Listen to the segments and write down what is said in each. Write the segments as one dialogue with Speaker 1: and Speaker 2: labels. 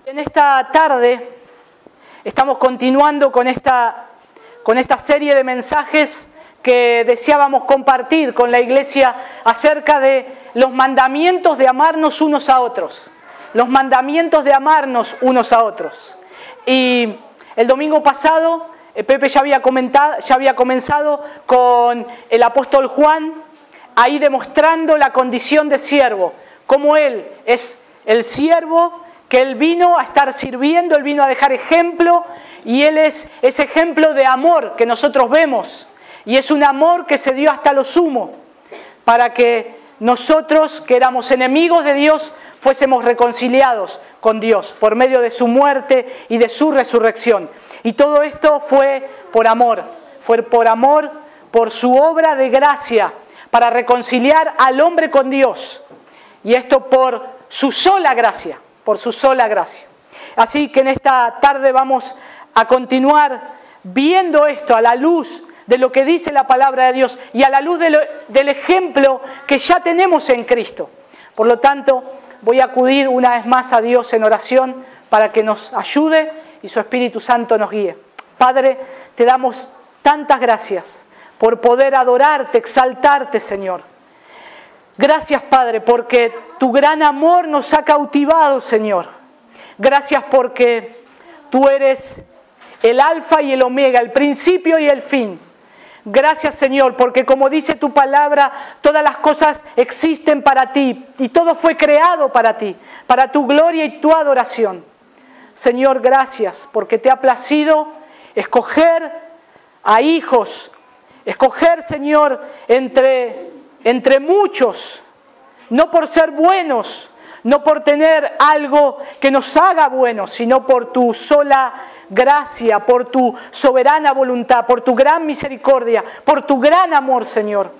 Speaker 1: En esta tarde estamos continuando con esta serie de mensajes que deseábamos compartir con la iglesia acerca de los mandamientos de amarnos unos a otros. Los mandamientos de amarnos unos a otros. Y el domingo pasado Pepe ya había comenzado con el apóstol Juan, ahí demostrando la condición de siervo, cómo él es el siervo, que él vino a estar sirviendo, él vino a dejar ejemplo, y él es ese ejemplo de amor que nosotros vemos, y es un amor que se dio hasta lo sumo, para que nosotros, que éramos enemigos de Dios, fuésemos reconciliados con Dios, por medio de su muerte y de su resurrección. Y todo esto fue por amor, por su obra de gracia, para reconciliar al hombre con Dios, y esto por su sola gracia. Así que en esta tarde vamos a continuar viendo esto a la luz de lo que dice la palabra de Dios y a la luz del ejemplo que ya tenemos en Cristo. Por lo tanto, voy a acudir una vez más a Dios en oración para que nos ayude y su Espíritu Santo nos guíe. Padre, te damos tantas gracias por poder adorarte, exaltarte, Señor. Gracias, Padre, porque tu gran amor nos ha cautivado, Señor. Gracias porque tú eres el alfa y el omega, el principio y el fin. Gracias, Señor, porque como dice tu palabra, todas las cosas existen para ti y todo fue creado para ti, para tu gloria y tu adoración. Señor, gracias porque te ha placido escoger a hijos, escoger, Señor, entre muchos, no por ser buenos, no por tener algo que nos haga buenos, sino por tu sola gracia, por tu soberana voluntad, por tu gran misericordia, por tu gran amor, Señor.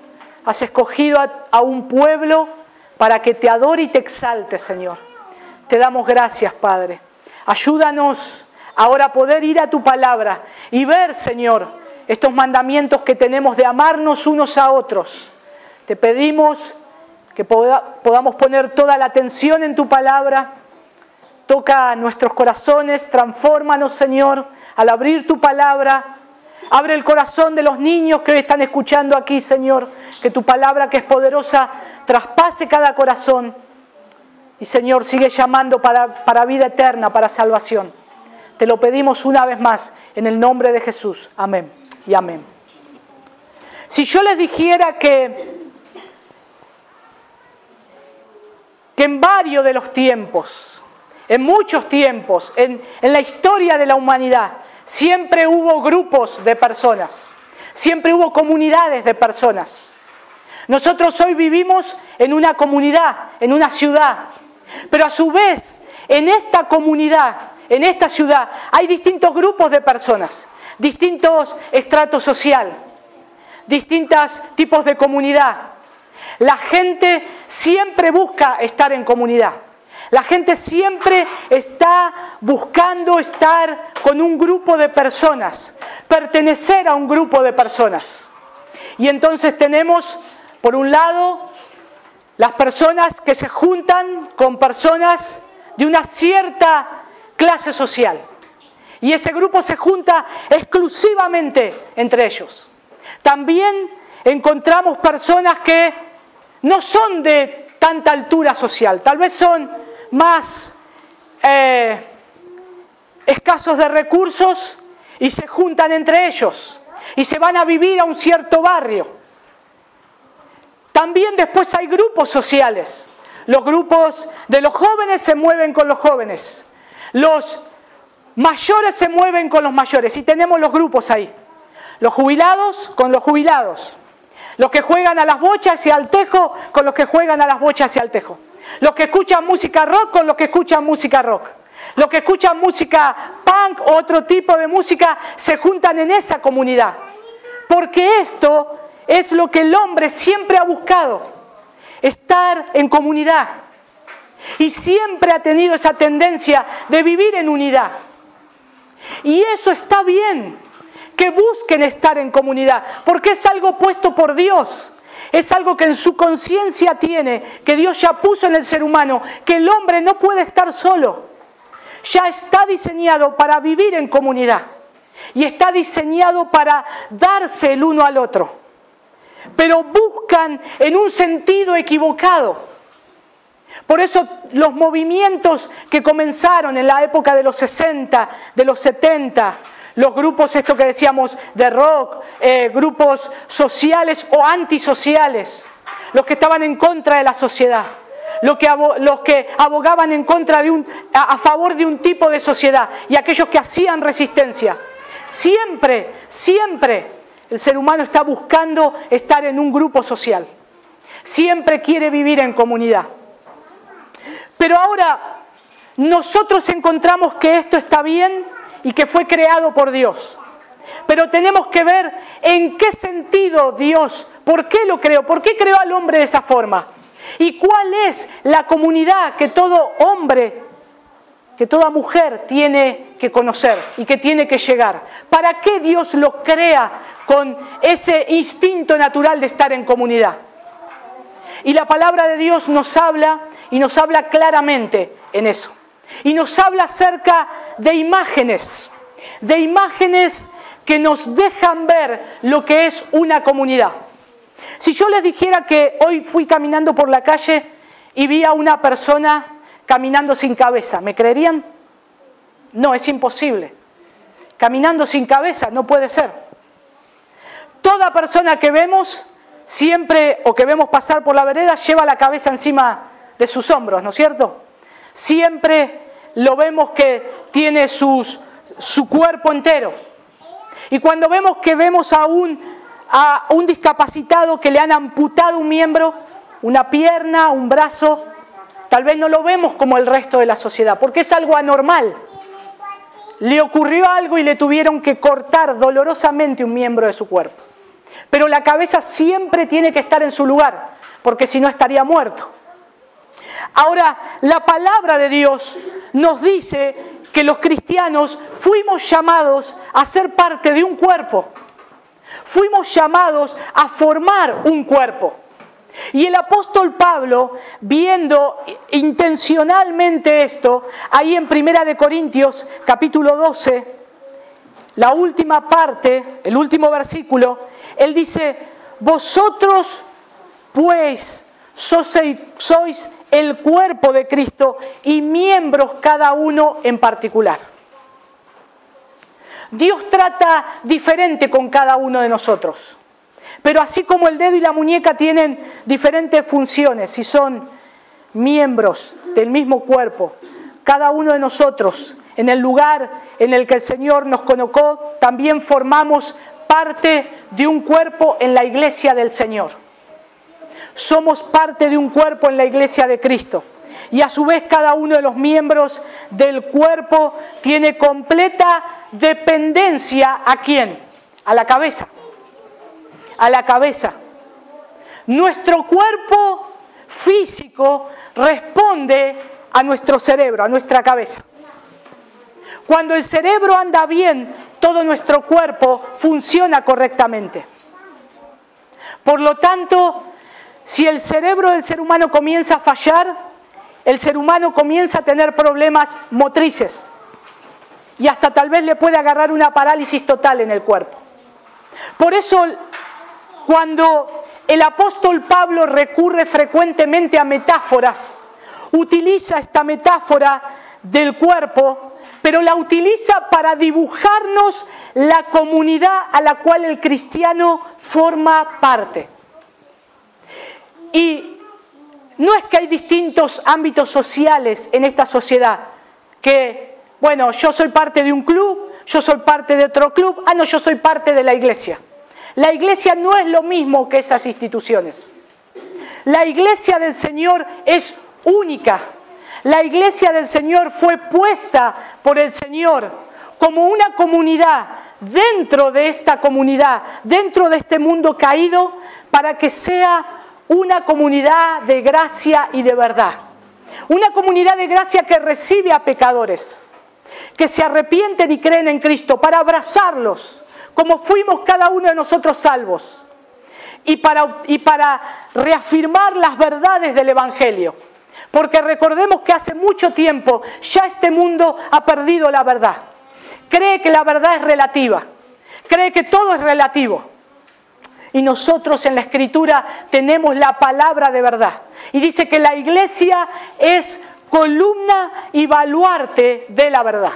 Speaker 1: Has escogido a un pueblo para que te adore y te exalte, Señor. Te damos gracias, Padre. Ayúdanos ahora a poder ir a tu palabra y ver, Señor, estos mandamientos que tenemos de amarnos unos a otros. Te pedimos que podamos poner toda la atención en tu palabra. Toca nuestros corazones, transfórmanos, Señor, al abrir tu palabra. Abre el corazón de los niños que hoy están escuchando aquí, Señor. Que tu palabra, que es poderosa, traspase cada corazón. Y, Señor, sigue llamando para vida eterna, para salvación. Te lo pedimos una vez más, en el nombre de Jesús. Amén y amén. Si yo les dijera que en varios de los tiempos, en muchos tiempos, en la historia de la humanidad, siempre hubo grupos de personas, siempre hubo comunidades de personas. Nosotros hoy vivimos en una comunidad, en una ciudad, pero a su vez, en esta comunidad, en esta ciudad, hay distintos grupos de personas, distintos estratos sociales, distintos tipos de comunidad. La gente siempre busca estar en comunidad. La gente siempre está buscando estar con un grupo de personas, pertenecer a un grupo de personas. Y entonces tenemos, por un lado, las personas que se juntan con personas de una cierta clase social. Y ese grupo se junta exclusivamente entre ellos. También encontramos personas que no son de tanta altura social, tal vez son más escasos de recursos y se juntan entre ellos y se van a vivir a un cierto barrio. También después hay grupos sociales. Los grupos de los jóvenes se mueven con los jóvenes, los mayores se mueven con los mayores y tenemos los grupos ahí. Los jubilados con los jubilados. Los que juegan a las bochas y al tejo con los que juegan a las bochas y al tejo. Los que escuchan música rock con los que escuchan música rock. Los que escuchan música punk o otro tipo de música se juntan en esa comunidad. Porque esto es lo que el hombre siempre ha buscado. Estar en comunidad. Y siempre ha tenido esa tendencia de vivir en unidad. Y eso está bien. Que busquen estar en comunidad, porque es algo puesto por Dios, es algo que en su conciencia tiene, que Dios ya puso en el ser humano, que el hombre no puede estar solo. ya está diseñado para vivir en comunidad y está diseñado para darse el uno al otro, pero buscan en un sentido equivocado. Por eso los movimientos que comenzaron en la época de los 60, de los 70, los grupos, esto que decíamos, de rock, grupos sociales o antisociales, los que estaban en contra de la sociedad, los que abogaban en contra a favor de un tipo de sociedad y aquellos que hacían resistencia. Siempre el ser humano está buscando estar en un grupo social. Siempre quiere vivir en comunidad. Pero ahora nosotros encontramos que esto está bien y que fue creado por Dios. Pero tenemos que ver en qué sentido Dios, por qué lo creó, por qué creó al hombre de esa forma. Y cuál es la comunidad que todo hombre, que toda mujer tiene que conocer y que tiene que llegar. ¿Para qué Dios lo crea con ese instinto natural de estar en comunidad? Y la palabra de Dios nos habla y nos habla claramente en eso. Y nos habla acerca de imágenes que nos dejan ver lo que es una comunidad. Si yo les dijera que hoy fui caminando por la calle y vi a una persona caminando sin cabeza, ¿me creerían? No, es imposible. Caminando sin cabeza no puede ser. Toda persona que vemos siempre, o que vemos pasar por la vereda, lleva la cabeza encima de sus hombros, ¿no es cierto? Siempre lo vemos que tiene su cuerpo entero. Y cuando vemos a un discapacitado que le han amputado un miembro, una pierna, un brazo, tal vez no lo vemos como el resto de la sociedad, porque es algo anormal. Le ocurrió algo y le tuvieron que cortar dolorosamente un miembro de su cuerpo. Pero la cabeza siempre tiene que estar en su lugar, porque si no estaría muerto. Ahora, la palabra de Dios nos dice que los cristianos fuimos llamados a ser parte de un cuerpo. Fuimos llamados a formar un cuerpo. Y el apóstol Pablo, viendo intencionalmente esto, ahí en 1 Corintios capítulo 12, la última parte, el último versículo, él dice: vosotros pues sois el cuerpo de Cristo y miembros cada uno en particular. Dios trata diferente con cada uno de nosotros. Pero así como el dedo y la muñeca tienen diferentes funciones y son miembros del mismo cuerpo, cada uno de nosotros, en el lugar en el que el Señor nos colocó, también formamos parte de un cuerpo en la iglesia del Señor. Somos parte de un cuerpo en la iglesia de Cristo. Y a su vez cada uno de los miembros del cuerpo tiene completa dependencia ¿a quién? A la cabeza. A la cabeza. Nuestro cuerpo físico responde a nuestro cerebro, a nuestra cabeza. Cuando el cerebro anda bien, todo nuestro cuerpo funciona correctamente. Por lo tanto, si el cerebro del ser humano comienza a fallar, el ser humano comienza a tener problemas motrices y hasta tal vez le puede agarrar una parálisis total en el cuerpo. Por eso, cuando el apóstol Pablo recurre frecuentemente a metáforas, utiliza esta metáfora del cuerpo, pero la utiliza para dibujarnos la comunidad a la cual el cristiano forma parte. Y no es que hay distintos ámbitos sociales en esta sociedad, que, bueno, yo soy parte de un club, yo soy parte de otro club, no, yo soy parte de la iglesia. La iglesia no es lo mismo que esas instituciones. La iglesia del Señor es única. La iglesia del Señor fue puesta por el Señor como una comunidad dentro de esta comunidad, dentro de este mundo caído, para que sea una comunidad de gracia y de verdad. Una comunidad de gracia que recibe a pecadores, que se arrepienten y creen en Cristo, para abrazarlos, como fuimos cada uno de nosotros salvos, y para reafirmar las verdades del Evangelio. Porque recordemos que hace mucho tiempo ya este mundo ha perdido la verdad. Cree que la verdad es relativa. Cree que todo es relativo. Y nosotros en la Escritura tenemos la palabra de verdad. Y dice que la iglesia es columna y baluarte de la verdad.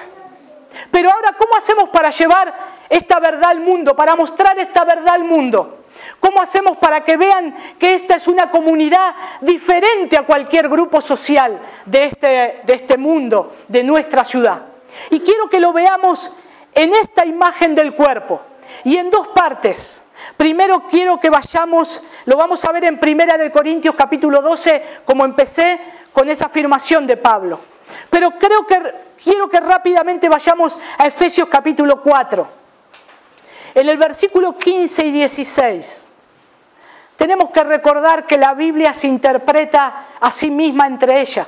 Speaker 1: Pero ahora, ¿cómo hacemos para llevar esta verdad al mundo? Para mostrar esta verdad al mundo. ¿Cómo hacemos para que vean que esta es una comunidad diferente a cualquier grupo social de este mundo, de nuestra ciudad? Y quiero que lo veamos en esta imagen del cuerpo y en dos partes. Primero quiero que vayamos, lo vamos a ver en 1 Corintios capítulo 12, como empecé con esa afirmación de Pablo. Pero quiero que rápidamente vayamos a Efesios capítulo 4. En el versículo 15 y 16, tenemos que recordar que la Biblia se interpreta a sí misma entre ellas.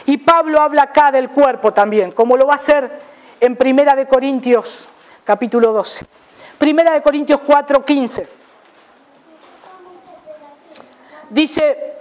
Speaker 1: Y Pablo habla acá del cuerpo también, como lo va a hacer en 1 Corintios capítulo 12. 1 Corintios 4, 15. Dice,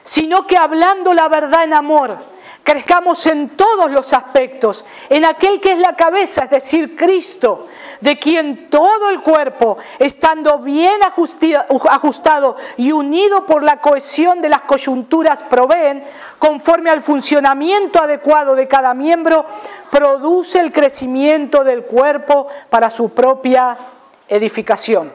Speaker 1: sino que hablando la verdad en amor, crezcamos en todos los aspectos, en aquel que es la cabeza, es decir, Cristo, de quien todo el cuerpo, estando bien ajustado y unido por la cohesión de las coyunturas, proveen, conforme al funcionamiento adecuado de cada miembro, produce el crecimiento del cuerpo para su propia edificación.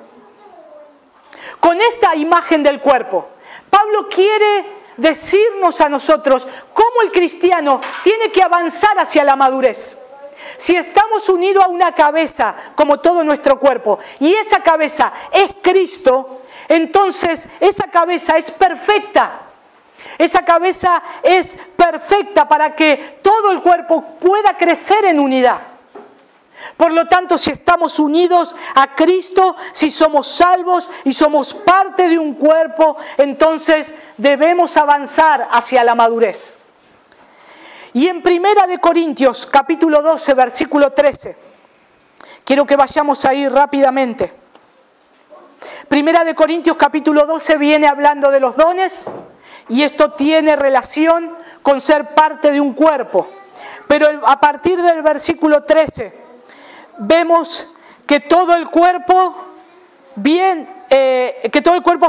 Speaker 1: Con esta imagen del cuerpo, Pablo quiere decirnos a nosotros cómo el cristiano tiene que avanzar hacia la madurez. Si estamos unidos a una cabeza, como todo nuestro cuerpo, y esa cabeza es Cristo, entonces esa cabeza es perfecta. Esa cabeza es perfecta para que todo el cuerpo pueda crecer en unidad. Por lo tanto, si estamos unidos a Cristo, si somos salvos y somos parte de un cuerpo, entonces debemos avanzar hacia la madurez. Y en 1 Corintios capítulo 12, versículo 13, quiero que vayamos ahí rápidamente. 1 Corintios capítulo 12 viene hablando de los dones y esto tiene relación con ser parte de un cuerpo. Pero a partir del versículo 13, vemos que todo el cuerpo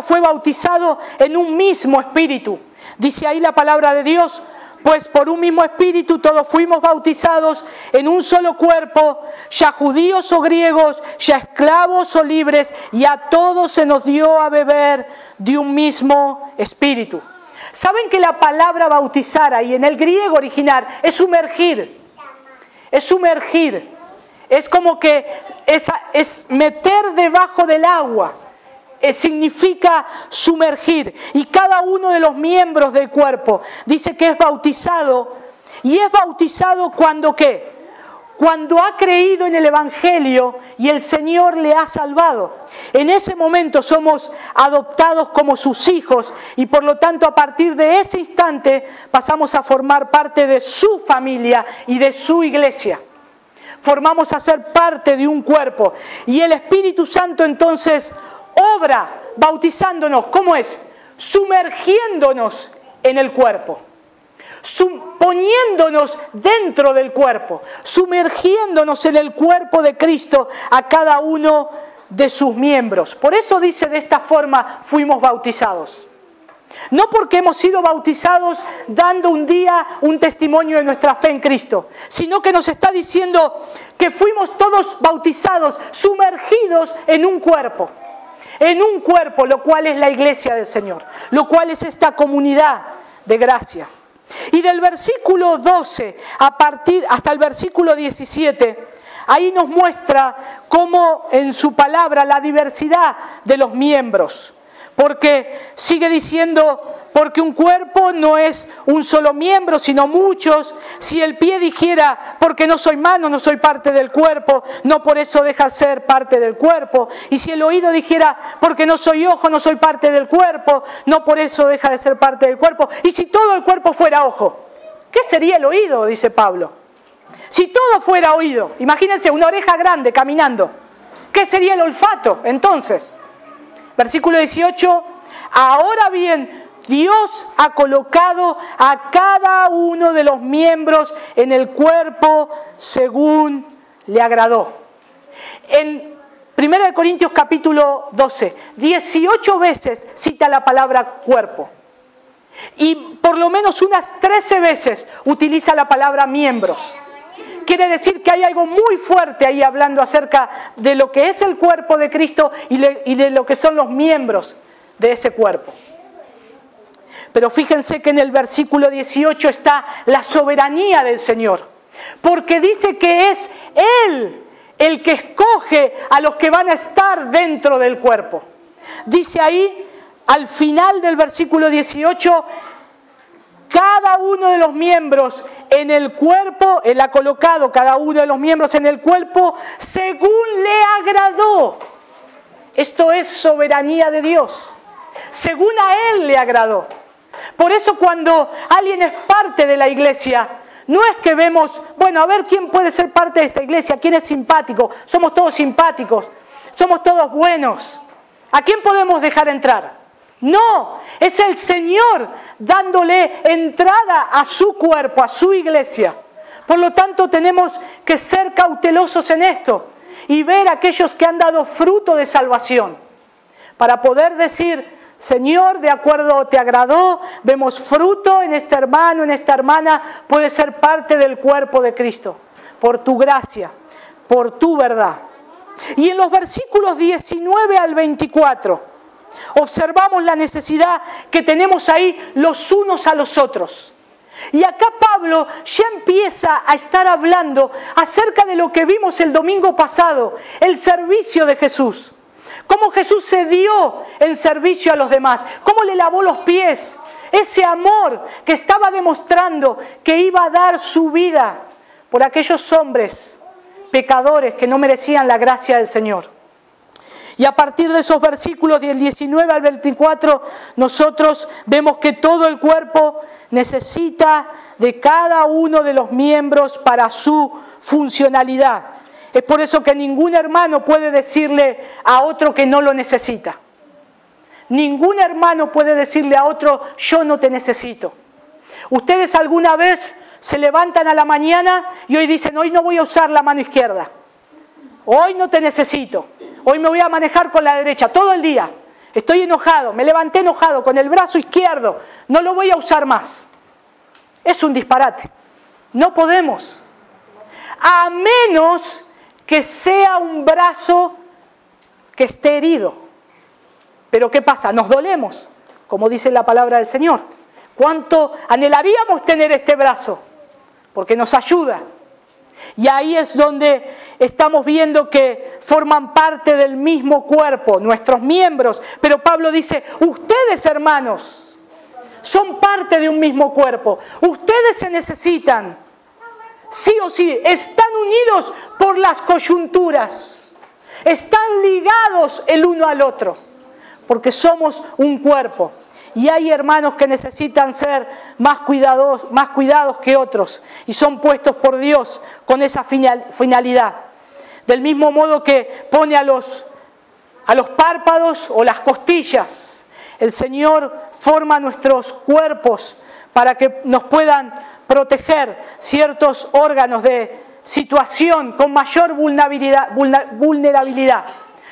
Speaker 1: fue bautizado en un mismo espíritu. Dice ahí la palabra de Dios, pues por un mismo espíritu todos fuimos bautizados en un solo cuerpo, ya judíos o griegos, ya esclavos o libres, y a todos se nos dio a beber de un mismo espíritu. ¿Saben que la palabra bautizar ahí en el griego original es sumergir? Es sumergir. Es como que es meter debajo del agua. Significa sumergir. Y cada uno de los miembros del cuerpo dice que es bautizado. ¿Y es bautizado cuando qué? Cuando ha creído en el Evangelio y el Señor le ha salvado. En ese momento somos adoptados como sus hijos y por lo tanto a partir de ese instante pasamos a formar parte de su familia y de su iglesia. Formamos a ser parte de un cuerpo. Y el Espíritu Santo entonces obra bautizándonos. ¿Cómo es? Sumergiéndonos en el cuerpo. Poniéndonos dentro del cuerpo. Sumergiéndonos en el cuerpo de Cristo a cada uno de sus miembros. Por eso dice de esta forma fuimos bautizados. No porque hemos sido bautizados dando un día un testimonio de nuestra fe en Cristo, sino que nos está diciendo que fuimos todos bautizados, sumergidos en un cuerpo, lo cual es la iglesia del Señor, lo cual es esta comunidad de gracia. Y del versículo 12 hasta el versículo 17, ahí nos muestra cómo en su palabra la diversidad de los miembros. Porque sigue diciendo, porque un cuerpo no es un solo miembro, sino muchos. Si el pie dijera, porque no soy mano, no soy parte del cuerpo, no por eso deja de ser parte del cuerpo. Y si el oído dijera, porque no soy ojo, no soy parte del cuerpo, no por eso deja de ser parte del cuerpo. Y si todo el cuerpo fuera ojo, ¿qué sería el oído? Dice Pablo. Si todo fuera oído, imagínense una oreja grande caminando, ¿qué sería el olfato entonces? Versículo 18, ahora bien, Dios ha colocado a cada uno de los miembros en el cuerpo según le agradó. En 1 Corintios capítulo 12, 18 veces cita la palabra cuerpo. Y por lo menos unas 13 veces utiliza la palabra miembros. Quiere decir que hay algo muy fuerte ahí hablando acerca de lo que es el cuerpo de Cristo y de lo que son los miembros de ese cuerpo. Pero fíjense que en el versículo 18 está la soberanía del Señor. Porque dice que es Él el que escoge a los que van a estar dentro del cuerpo. Dice ahí, al final del versículo 18, cada uno de los miembros en el cuerpo, Él ha colocado cada uno de los miembros en el cuerpo según le agradó. Esto es soberanía de Dios. Según a Él le agradó. Por eso cuando alguien es parte de la iglesia, no es que vemos, bueno, a ver quién puede ser parte de esta iglesia, quién es simpático. Somos todos simpáticos, somos todos buenos. ¿A quién podemos dejar entrar? No, es el Señor dándole entrada a su cuerpo, a su iglesia. Por lo tanto, tenemos que ser cautelosos en esto y ver a aquellos que han dado fruto de salvación para poder decir, Señor, de acuerdo, te agradó, vemos fruto en este hermano, en esta hermana, puede ser parte del cuerpo de Cristo, por tu gracia, por tu verdad. Y en los versículos 19 al 24, observamos la necesidad que tenemos ahí los unos a los otros. Y acá Pablo ya empieza a estar hablando acerca de lo que vimos el domingo pasado, el servicio de Jesús. Cómo Jesús se dio en servicio a los demás, cómo le lavó los pies, ese amor que estaba demostrando que iba a dar su vida por aquellos hombres pecadores que no merecían la gracia del Señor. Y a partir de esos versículos del 19 al 24, nosotros vemos que todo el cuerpo necesita de cada uno de los miembros para su funcionalidad. Es por eso que ningún hermano puede decirle a otro que no lo necesita. Ningún hermano puede decirle a otro, yo no te necesito. Ustedes alguna vez se levantan a la mañana y hoy dicen, hoy no voy a usar la mano izquierda. Hoy no te necesito. Hoy me voy a manejar con la derecha todo el día. Estoy enojado, me levanté enojado con el brazo izquierdo. No lo voy a usar más. Es un disparate. No podemos. A menos que sea un brazo que esté herido. Pero ¿qué pasa? Nos dolemos, como dice la palabra del Señor. ¿Cuánto anhelaríamos tener este brazo? Porque nos ayuda. Y ahí es donde estamos viendo que forman parte del mismo cuerpo, nuestros miembros. Pero Pablo dice, ustedes hermanos, son parte de un mismo cuerpo. Ustedes se necesitan. Sí o sí, están unidos por las coyunturas. Están ligados el uno al otro. Porque somos un cuerpo. Y hay hermanos que necesitan ser más cuidados que otros. Y son puestos por Dios con esa finalidad. Del mismo modo que pone a los párpados o las costillas. El Señor forma nuestros cuerpos para que nos puedan proteger ciertos órganos de situación con mayor vulnerabilidad.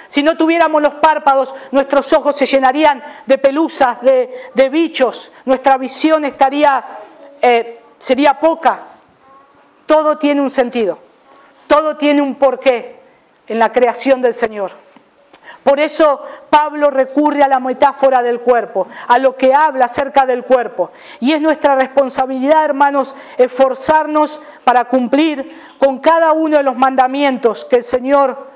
Speaker 1: Si no tuviéramos los párpados, nuestros ojos se llenarían de pelusas, de bichos, nuestra visión sería poca. Todo tiene un sentido, todo tiene un porqué en la creación del Señor. Por eso Pablo recurre a la metáfora del cuerpo, a lo que habla acerca del cuerpo. Y es nuestra responsabilidad, hermanos, esforzarnos para cumplir con cada uno de los mandamientos que el Señor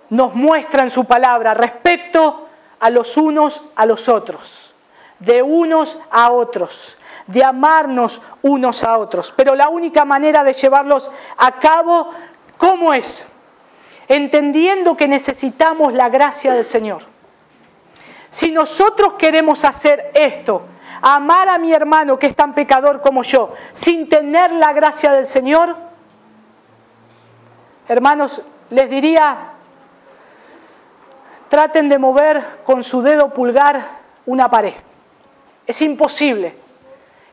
Speaker 1: nos muestra en su palabra respecto a los unos a los otros, de unos a otros, de amarnos unos a otros. Pero la única manera de llevarlos a cabo, ¿cómo es? Entendiendo que necesitamos la gracia del Señor. Si nosotros queremos hacer esto, amar a mi hermano que es tan pecador como yo, sin tener la gracia del Señor, hermanos, les diría, traten de mover con su dedo pulgar una pared. Es imposible.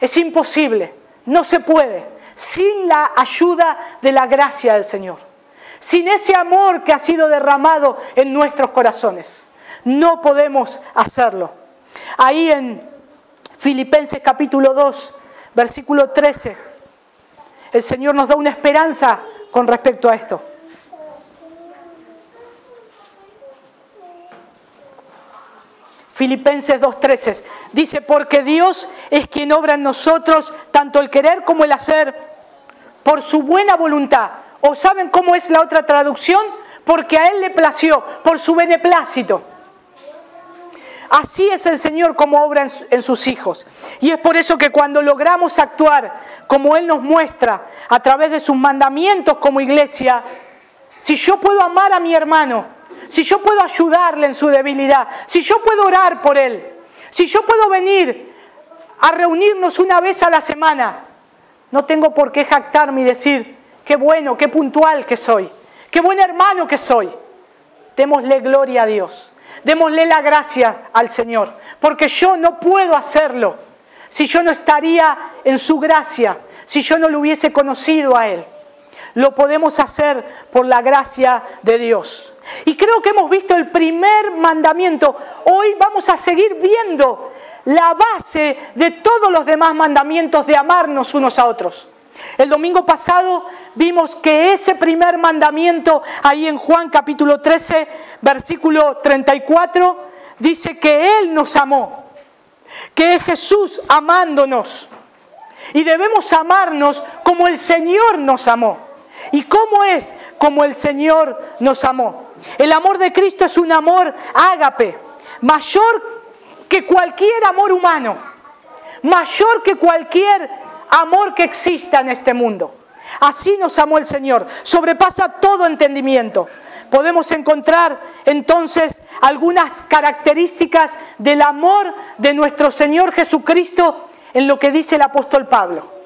Speaker 1: Es imposible. No se puede. Sin la ayuda de la gracia del Señor. Sin ese amor que ha sido derramado en nuestros corazones. No podemos hacerlo. Ahí en Filipenses capítulo 2, versículo 13, el Señor nos da una esperanza con respecto a esto. Filipenses 2:13 dice, porque Dios es quien obra en nosotros tanto el querer como el hacer por su buena voluntad. ¿O saben cómo es la otra traducción? Porque a Él le plació, por su beneplácito. Así es el Señor como obra en sus hijos. Y es por eso que cuando logramos actuar como Él nos muestra a través de sus mandamientos como iglesia, si yo puedo amar a mi hermano, si yo puedo ayudarle en su debilidad, si yo puedo orar por él, si yo puedo venir a reunirnos una vez a la semana, no tengo por qué jactarme y decir, qué bueno, qué puntual que soy, qué buen hermano que soy. Démosle gloria a Dios, démosle la gracia al Señor, porque yo no puedo hacerlo si yo no estaría en su gracia, si yo no lo hubiese conocido a Él. Lo podemos hacer por la gracia de Dios. Y creo que hemos visto el primer mandamiento. Hoy vamos a seguir viendo la base de todos los demás mandamientos de amarnos unos a otros. El domingo pasado vimos que ese primer mandamiento, ahí en Juan capítulo 13, versículo 34, dice que Él nos amó, que es Jesús amándonos. Y debemos amarnos como el Señor nos amó. ¿Y cómo es como el Señor nos amó? El amor de Cristo es un amor ágape, mayor que cualquier amor humano, mayor que cualquier amor que exista en este mundo. Así nos amó el Señor, sobrepasa todo entendimiento. Podemos encontrar entonces algunas características del amor de nuestro Señor Jesucristo en lo que dice el apóstol Pablo.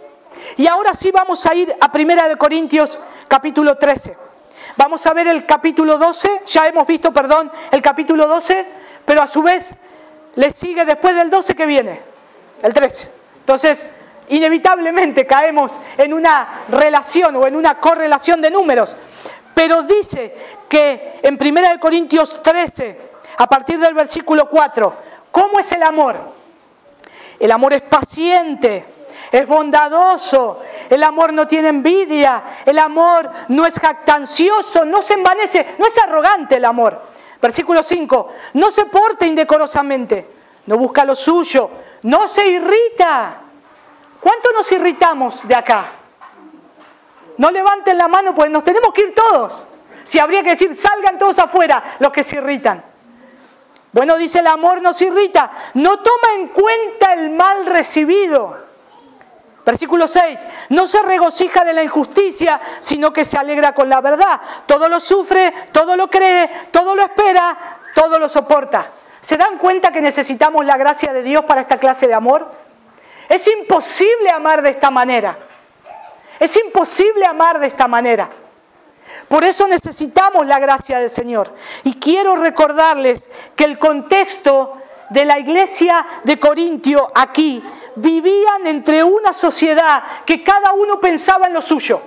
Speaker 1: Y ahora sí vamos a ir a 1 Corintios capítulo 13. Vamos a ver el capítulo 12, ya hemos visto, el capítulo 12, pero a su vez le sigue después del 12 que viene, el 13. Entonces, inevitablemente caemos en una relación o en una correlación de números. Pero dice que en 1 Corintios 13, a partir del versículo 4, ¿cómo es el amor? El amor es paciente. Es bondadoso, el amor no tiene envidia, el amor no es jactancioso, no se envanece, no es arrogante el amor. Versículo 5, no se porta indecorosamente, no busca lo suyo, no se irrita. ¿Cuánto nos irritamos de acá? No levanten la mano, pues nos tenemos que ir todos. Si habría que decir, salgan todos afuera los que se irritan. Bueno, dice el amor no se irrita, no toma en cuenta el mal recibido. Versículo 6, no se regocija de la injusticia, sino que se alegra con la verdad. Todo lo sufre, todo lo cree, todo lo espera, todo lo soporta. ¿Se dan cuenta que necesitamos la gracia de Dios para esta clase de amor? Es imposible amar de esta manera. Es imposible amar de esta manera. Por eso necesitamos la gracia del Señor. Y quiero recordarles que el contexto de la iglesia de Corintio aquí vivían entre una sociedad que cada uno pensaba en lo suyo.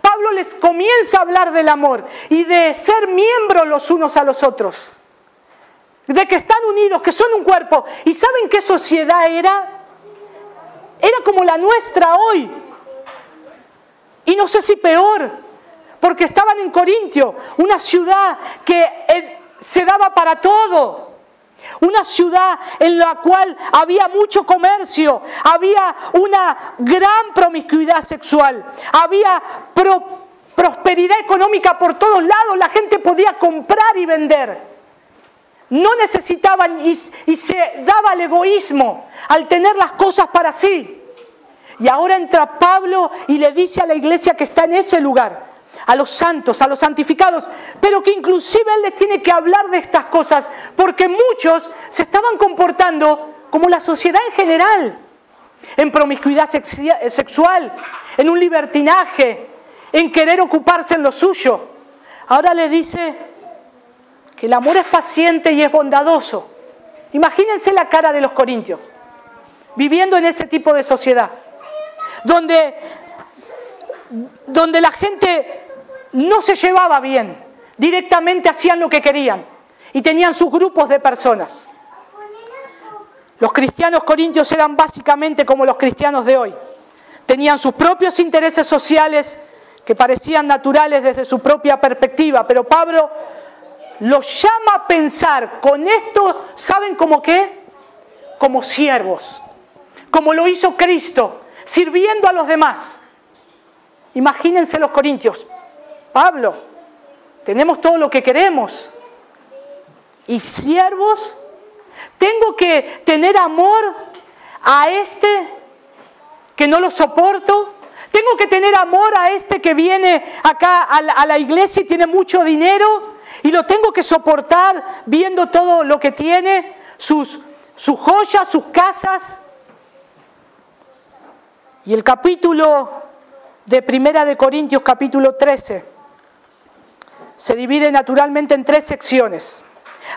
Speaker 1: Pablo les comienza a hablar del amor y de ser miembros los unos a los otros, de que están unidos, que son un cuerpo. ¿Y saben qué sociedad era? Era como la nuestra hoy, y no sé si peor, porque estaban en Corintio, una ciudad que se daba para todo. Una ciudad en la cual había mucho comercio, había una gran promiscuidad sexual, había prosperidad económica por todos lados, la gente podía comprar y vender. No necesitaban y se daba el egoísmo al tener las cosas para sí. Y ahora entra Pablo y le dice a la iglesia que está en ese lugar, a los santos, a los santificados, pero que inclusive Él les tiene que hablar de estas cosas, porque muchos se estaban comportando como la sociedad en general, en promiscuidad sexual, en un libertinaje, en querer ocuparse en lo suyo. Ahora les dice que el amor es paciente y es bondadoso. Imagínense la cara de los corintios. viviendo en ese tipo de sociedad, donde la gente no se llevaba bien, directamente hacían lo que querían y tenían sus grupos de personas. Los cristianos corintios eran básicamente como los cristianos de hoy. Tenían sus propios intereses sociales que parecían naturales desde su propia perspectiva, pero Pablo los llama a pensar con esto, ¿saben cómo qué? Como siervos, como lo hizo Cristo, sirviendo a los demás. Imagínense los corintios. Pablo, tenemos todo lo que queremos. ¿Y siervos? ¿Tengo que tener amor a este que no lo soporto? ¿Tengo que tener amor a este que viene acá a la iglesia y tiene mucho dinero? ¿Y lo tengo que soportar viendo todo lo que tiene? Sus joyas, sus casas. Y el capítulo de Primera de Corintios, capítulo 13, se divide naturalmente en 3 secciones.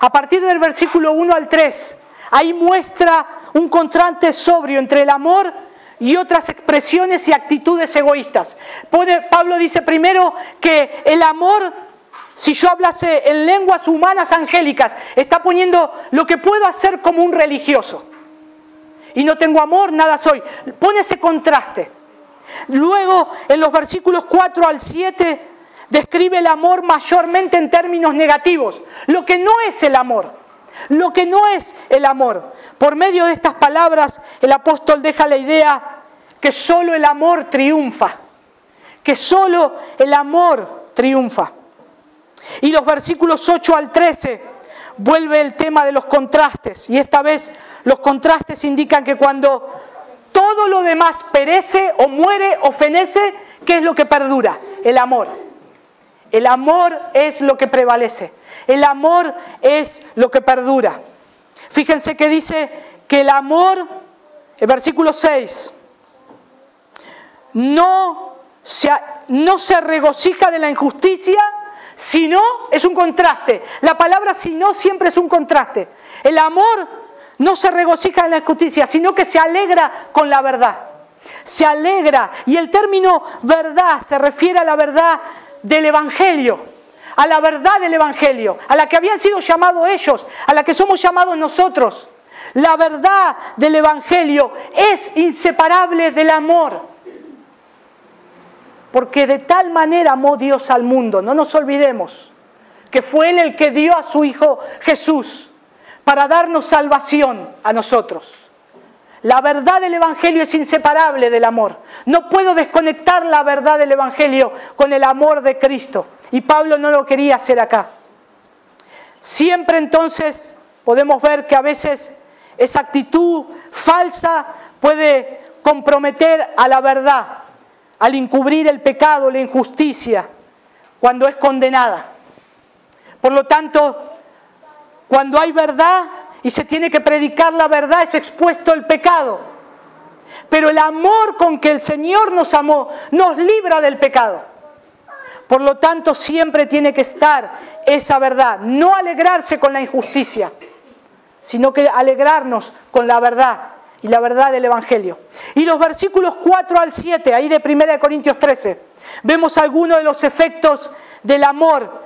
Speaker 1: A partir del versículo 1 al 3, ahí muestra un contraste sobrio entre el amor y otras expresiones y actitudes egoístas. Pablo dice primero que el amor, si yo hablase en lenguas humanas angélicas, está poniendo lo que puedo hacer como un religioso. Y no tengo amor, nada soy. Pone ese contraste. Luego, en los versículos 4 al 7, describe el amor mayormente en términos negativos. Lo que no es el amor. Lo que no es el amor. Por medio de estas palabras, el apóstol deja la idea que solo el amor triunfa. Que solo el amor triunfa. Y los versículos 8 al 13 vuelve el tema de los contrastes. Y esta vez los contrastes indican que cuando todo lo demás perece o muere o fenece, ¿qué es lo que perdura? El amor. El amor es lo que prevalece. El amor es lo que perdura. Fíjense que dice que el amor, el versículo 6, no se regocija de la injusticia, sino, es un contraste. La palabra sino siempre es un contraste. El amor no se regocija de la injusticia, sino que se alegra con la verdad. Se alegra. Y el término verdad se refiere a la verdad del Evangelio, a la verdad del Evangelio, a la que habían sido llamados ellos, a la que somos llamados nosotros. La verdad del Evangelio es inseparable del amor. Porque de tal manera amó Dios al mundo, no nos olvidemos, que fue Él el que dio a su Hijo Jesús para darnos salvación a nosotros. La verdad del Evangelio es inseparable del amor. No puedo desconectar la verdad del Evangelio con el amor de Cristo. Y Pablo no lo quería hacer acá. Siempre entonces podemos ver que a veces esa actitud falsa puede comprometer a la verdad, al encubrir el pecado, la injusticia, cuando es condenada. Por lo tanto, cuando hay verdad y se tiene que predicar la verdad, es expuesto el pecado. Pero el amor con que el Señor nos amó nos libra del pecado. Por lo tanto, siempre tiene que estar esa verdad. No alegrarse con la injusticia, sino que alegrarnos con la verdad. Y la verdad del Evangelio. Y los versículos 4 al 7, ahí de 1 Corintios 13, vemos algunos de los efectos del amor.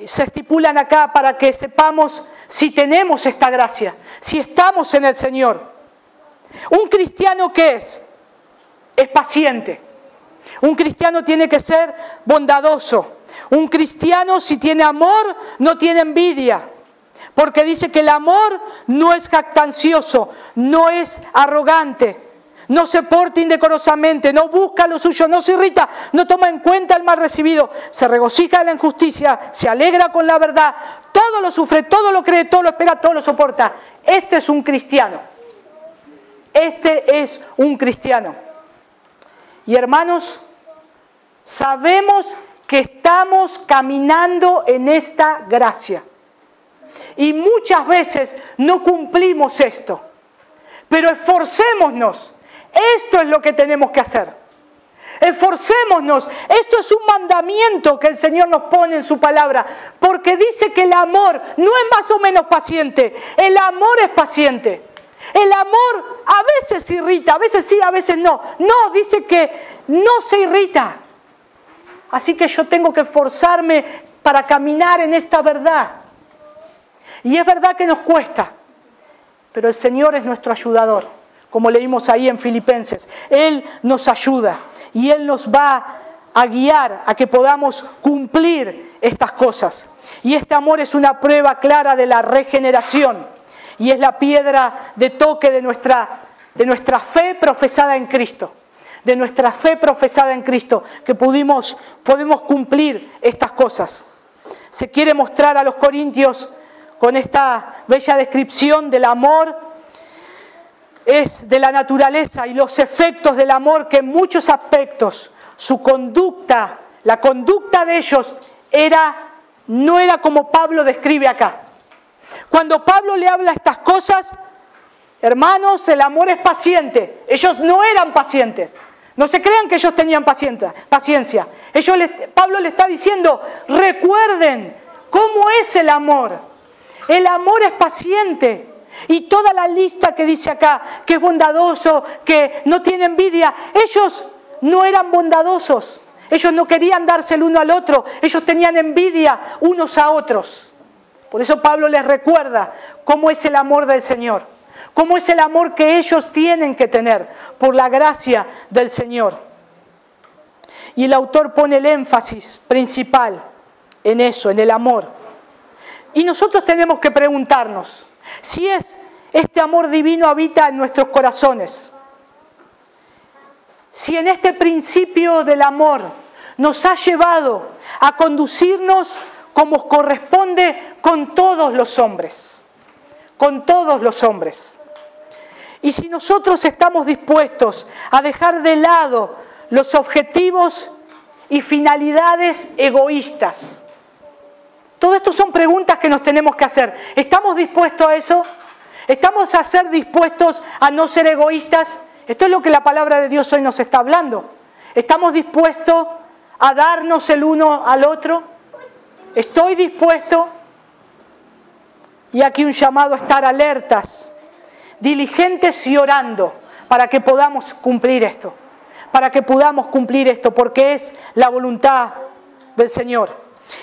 Speaker 1: Se estipulan acá para que sepamos si tenemos esta gracia, si estamos en el Señor. Un cristiano, ¿qué es? Es paciente. Un cristiano tiene que ser bondadoso. Un cristiano, si tiene amor, no tiene envidia. Porque dice que el amor no es jactancioso, no es arrogante, no se porta indecorosamente, no busca lo suyo, no se irrita, no toma en cuenta el mal recibido, se regocija en la injusticia, se alegra con la verdad, todo lo sufre, todo lo cree, todo lo espera, todo lo soporta. Este es un cristiano. Este es un cristiano. Y hermanos, sabemos que estamos caminando en esta gracia. Y muchas veces no cumplimos esto. Pero esforcémonos. Esto es lo que tenemos que hacer. Esforcémonos. Esto es un mandamiento que el Señor nos pone en su palabra. Porque dice que el amor no es más o menos paciente. El amor es paciente. El amor a veces irrita, a veces sí, a veces no. No, dice que no se irrita. Así que yo tengo que esforzarme para caminar en esta verdad. Y es verdad que nos cuesta, pero el Señor es nuestro ayudador, como leímos ahí en Filipenses. Él nos ayuda y Él nos va a guiar a que podamos cumplir estas cosas. Y este amor es una prueba clara de la regeneración y es la piedra de toque de nuestra fe profesada en Cristo. De nuestra fe profesada en Cristo, que podemos cumplir estas cosas. Se quiere mostrar a los corintios con esta bella descripción del amor, es de la naturaleza y los efectos del amor, que en muchos aspectos su conducta, la conducta de ellos no era como Pablo describe acá. Cuando Pablo le habla estas cosas, hermanos, el amor es paciente. Ellos no eran pacientes. No se crean que ellos tenían paciencia. Pablo le está diciendo, recuerden cómo es el amor. El amor es paciente. Y toda la lista que dice acá, que es bondadoso, que no tiene envidia, ellos no eran bondadosos. Ellos no querían darse el uno al otro. Ellos tenían envidia unos a otros. Por eso Pablo les recuerda cómo es el amor del Señor. Cómo es el amor que ellos tienen que tener por la gracia del Señor. Y el autor pone el énfasis principal en eso, en el amor. Y nosotros tenemos que preguntarnos si este amor divino habita en nuestros corazones. Si en este principio del amor nos ha llevado a conducirnos como corresponde con todos los hombres. Con todos los hombres. Y si nosotros estamos dispuestos a dejar de lado los objetivos y finalidades egoístas. Todo esto son preguntas que nos tenemos que hacer. ¿Estamos dispuestos a eso? ¿Estamos a ser dispuestos a no ser egoístas? Esto es lo que la palabra de Dios hoy nos está hablando. ¿Estamos dispuestos a darnos el uno al otro? ¿Estoy dispuesto? Y aquí un llamado a estar alertas, diligentes y orando para que podamos cumplir esto. Para que podamos cumplir esto, porque es la voluntad del Señor.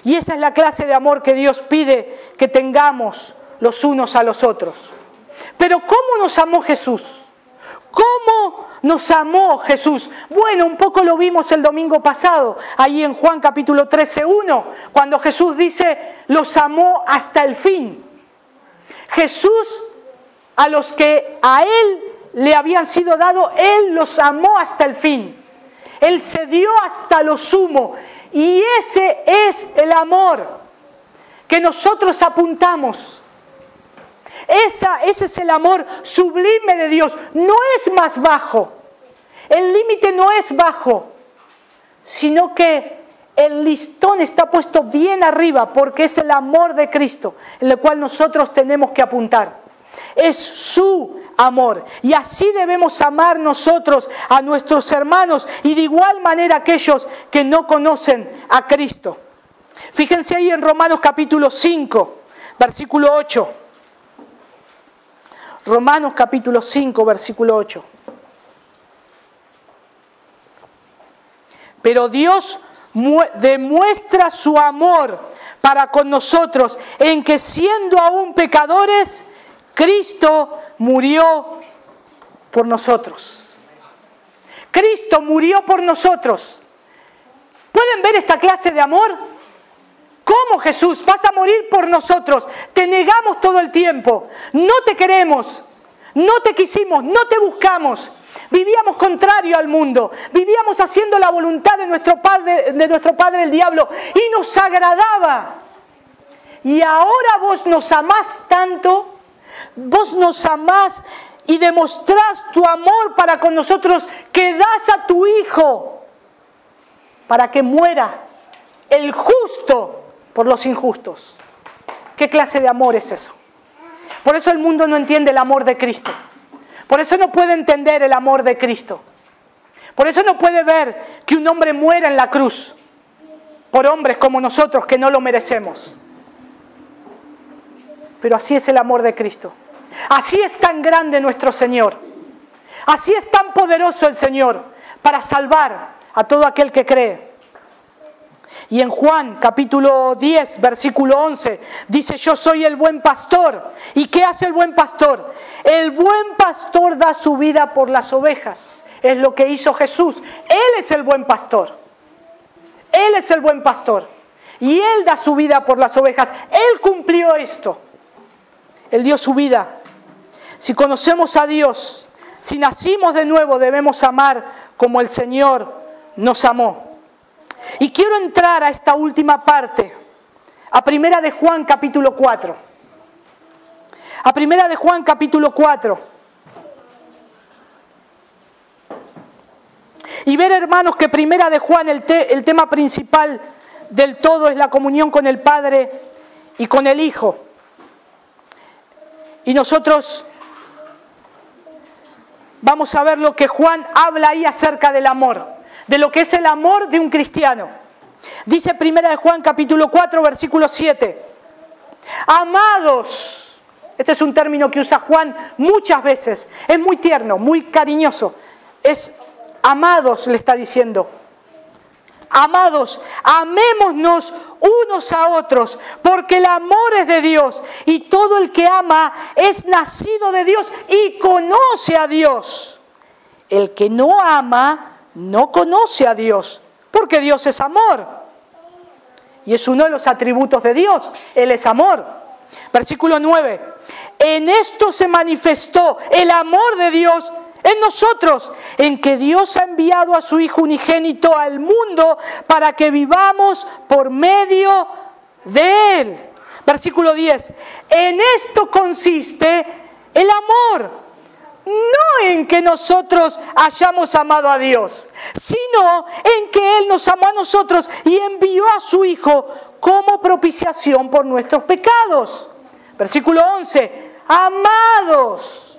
Speaker 1: Y esa es la clase de amor que Dios pide que tengamos los unos a los otros. Pero ¿cómo nos amó Jesús? ¿Cómo nos amó Jesús? Bueno, un poco lo vimos el domingo pasado, ahí en Juan capítulo 13:1, cuando Jesús dice, los amó hasta el fin. Jesús, a los que a Él le habían sido dados, Él los amó hasta el fin. Él se dio hasta lo sumo. Y ese es el amor que nosotros apuntamos. Ese es el amor sublime de Dios. No es más bajo. El límite no es bajo, sino que el listón está puesto bien arriba, porque es el amor de Cristo, en el cual nosotros tenemos que apuntar. Es su amor. Y así debemos amar nosotros a nuestros hermanos y de igual manera aquellos que no conocen a Cristo. Fíjense ahí en Romanos capítulo 5, versículo 8. Romanos capítulo 5, versículo 8. Pero Dios demuestra su amor para con nosotros en que siendo aún pecadores, Cristo murió por nosotros. Cristo murió por nosotros. ¿Pueden ver esta clase de amor? ¿Cómo, Jesús? Vas a morir por nosotros. Te negamos todo el tiempo. No te queremos. No te quisimos. No te buscamos. Vivíamos contrario al mundo. Vivíamos haciendo la voluntad de nuestro padre el diablo. Y nos agradaba. Y ahora vos nos amás tanto. Vos nos amás y demostrás tu amor para con nosotros, que das a tu Hijo para que muera el justo por los injustos. ¿Qué clase de amor es eso? Por eso el mundo no entiende el amor de Cristo. Por eso no puede entender el amor de Cristo. Por eso no puede ver que un hombre muera en la cruz por hombres como nosotros que no lo merecemos. Pero así es el amor de Cristo. Así es tan grande nuestro Señor. Así es tan poderoso el Señor para salvar a todo aquel que cree. Y en Juan capítulo 10, versículo 11, dice: yo soy el buen pastor. ¿Y qué hace el buen pastor? El buen pastor da su vida por las ovejas. Es lo que hizo Jesús. Él es el buen pastor. Él es el buen pastor. Y Él da su vida por las ovejas. Él cumplió esto. Él dio su vida. Si conocemos a Dios, si nacimos de nuevo, debemos amar como el Señor nos amó. Y quiero entrar a esta última parte, a Primera de Juan capítulo 4. A Primera de Juan capítulo 4. Y ver, hermanos, que Primera de Juan, el tema principal del todo es la comunión con el Padre y con el Hijo. Y nosotros vamos a ver lo que Juan habla ahí acerca del amor, de lo que es el amor de un cristiano. Dice Primera de Juan capítulo 4, versículo 7. Amados, este es un término que usa Juan muchas veces, es muy tierno, muy cariñoso. Es amados, le está diciendo. Amados, amémonos unos a otros, porque el amor es de Dios, y todo el que ama es nacido de Dios y conoce a Dios. El que no ama no conoce a Dios, porque Dios es amor. Y es uno de los atributos de Dios, Él es amor. Versículo 9. En esto se manifestó el amor de Dios en nosotros, en que Dios ha enviado a su Hijo unigénito al mundo para que vivamos por medio de Él. Versículo 10. En esto consiste el amor, no en que nosotros hayamos amado a Dios, sino en que Él nos amó a nosotros y envió a su Hijo como propiciación por nuestros pecados. Versículo 11. Amados,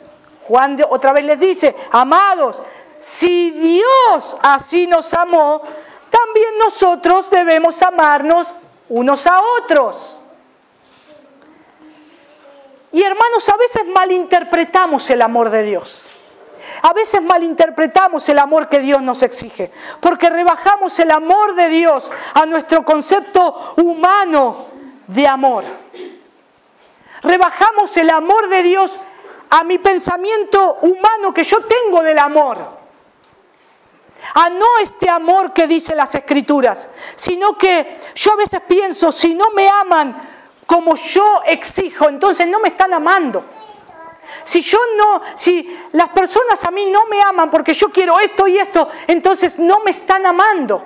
Speaker 1: Juan otra vez les dice: amados, si Dios así nos amó, también nosotros debemos amarnos unos a otros. Y hermanos, a veces malinterpretamos el amor de Dios. A veces malinterpretamos el amor que Dios nos exige, porque rebajamos el amor de Dios a nuestro concepto humano de amor. Rebajamos el amor de Dios a mi pensamiento humano que yo tengo del amor. A no este amor que dicen las Escrituras, sino que yo a veces pienso: si no me aman como yo exijo, entonces no me están amando. Si las personas a mí no me aman porque yo quiero esto y esto, entonces no me están amando.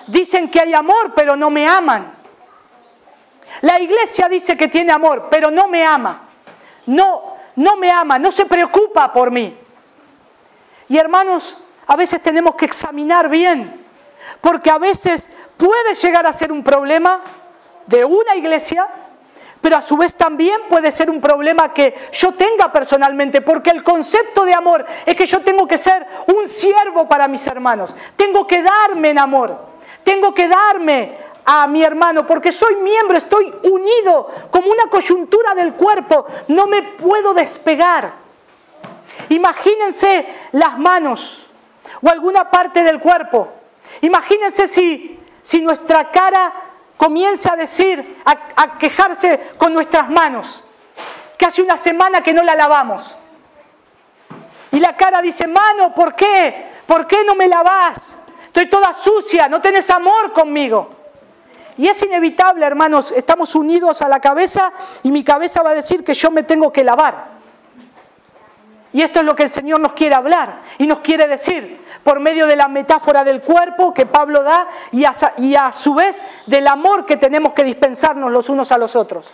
Speaker 1: Dicen que hay amor, pero no me aman. La iglesia dice que tiene amor, pero no me ama. No me ama, no se preocupa por mí. Y hermanos, a veces tenemos que examinar bien, porque a veces puede llegar a ser un problema de una iglesia, pero a su vez también puede ser un problema que yo tenga personalmente, porque el concepto de amor es que yo tengo que ser un siervo para mis hermanos, tengo que darme en amor, tengo que darme a mi hermano, porque soy miembro, estoy unido como una coyuntura del cuerpo, no me puedo despegar. Imagínense las manos o alguna parte del cuerpo. Imagínense si nuestra cara comienza a decir, a quejarse con nuestras manos, que hace una semana que no la lavamos. Y la cara dice: mano, ¿por qué? ¿Por qué no me lavás? Estoy toda sucia, no tenés amor conmigo. Y es inevitable, hermanos, estamos unidos a la cabeza y mi cabeza va a decir que yo me tengo que lavar. Y esto es lo que el Señor nos quiere hablar y nos quiere decir por medio de la metáfora del cuerpo que Pablo da y a su vez del amor que tenemos que dispensarnos los unos a los otros.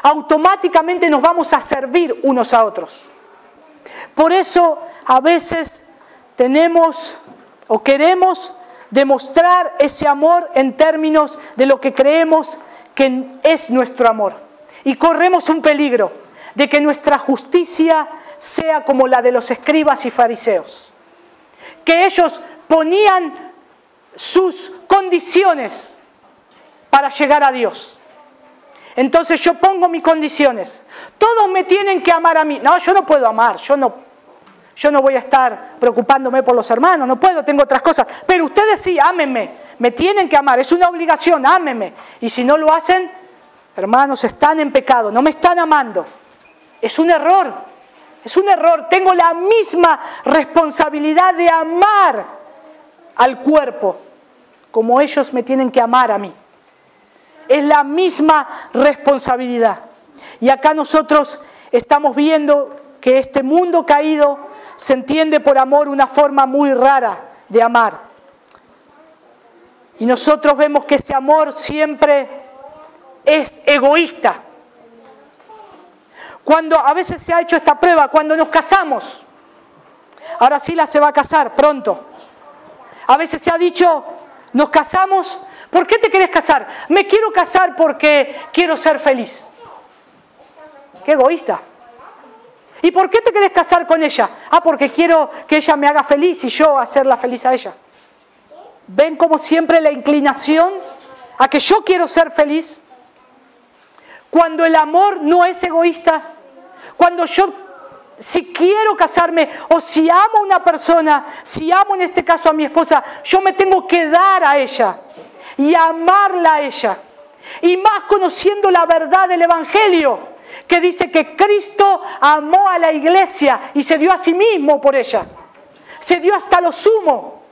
Speaker 1: Automáticamente nos vamos a servir unos a otros. Por eso a veces tenemos o queremos demostrar ese amor en términos de lo que creemos que es nuestro amor. Y corremos un peligro de que nuestra justicia sea como la de los escribas y fariseos, que ellos ponían sus condiciones para llegar a Dios. Entonces yo pongo mis condiciones. Todos me tienen que amar a mí. No, yo no puedo amar, yo no voy a estar preocupándome por los hermanos, no puedo, tengo otras cosas. Pero ustedes sí, ámenme, me tienen que amar, es una obligación, ámenme. Y si no lo hacen, hermanos, están en pecado, no me están amando. Es un error, tengo la misma responsabilidad de amar al cuerpo como ellos me tienen que amar a mí. Es la misma responsabilidad. Y acá nosotros estamos viendo que este mundo caído se entiende por amor una forma muy rara de amar. Y nosotros vemos que ese amor siempre es egoísta. Cuando a veces se ha hecho esta prueba, cuando nos casamos, ahora Sila se va a casar pronto. A veces se ha dicho, nos casamos, ¿por qué te querés casar? Me quiero casar porque quiero ser feliz. Qué egoísta. ¿Y por qué te querés casar con ella? Porque quiero que ella me haga feliz y yo hacerla feliz a ella. ¿Ven como siempre la inclinación a que yo quiero ser feliz? Cuando el amor no es egoísta, cuando yo, si quiero casarme o si amo a una persona, si amo en este caso a mi esposa, yo me tengo que dar a ella y amarla a ella. Y más conociendo la verdad del Evangelio, que dice que Cristo amó a la iglesia y se dio a sí mismo por ella. Se dio hasta lo sumo.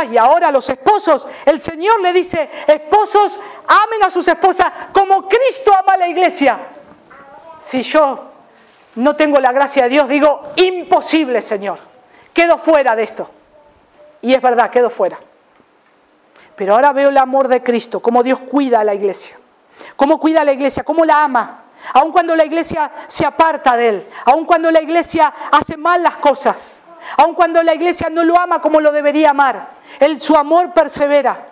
Speaker 1: Y ahora a los esposos, el Señor le dice, esposos, amen a sus esposas como Cristo ama a la iglesia. Si yo no tengo la gracia de Dios, digo, imposible, Señor. Quedo fuera de esto. Y es verdad, quedo fuera. Pero ahora veo el amor de Cristo, cómo Dios cuida a la iglesia. Cómo cuida a la iglesia, cómo la ama. Aun cuando la iglesia se aparta de Él. Aun cuando la iglesia hace mal las cosas. Aun cuando la iglesia no lo ama como lo debería amar. Su amor persevera.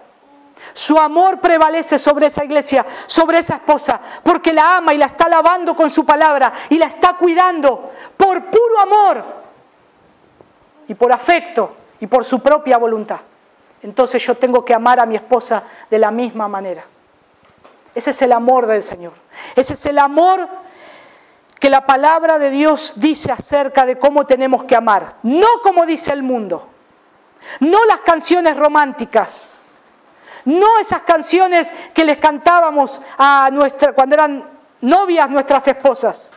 Speaker 1: Su amor prevalece sobre esa iglesia, sobre esa esposa, porque la ama y la está alabando con su palabra y la está cuidando por puro amor y por afecto y por su propia voluntad. Entonces yo tengo que amar a mi esposa de la misma manera. Ese es el amor del Señor. Ese es el amor que la palabra de Dios dice acerca de cómo tenemos que amar. No como dice el mundo. No las canciones románticas. No esas canciones que les cantábamos cuando eran novias nuestras esposas.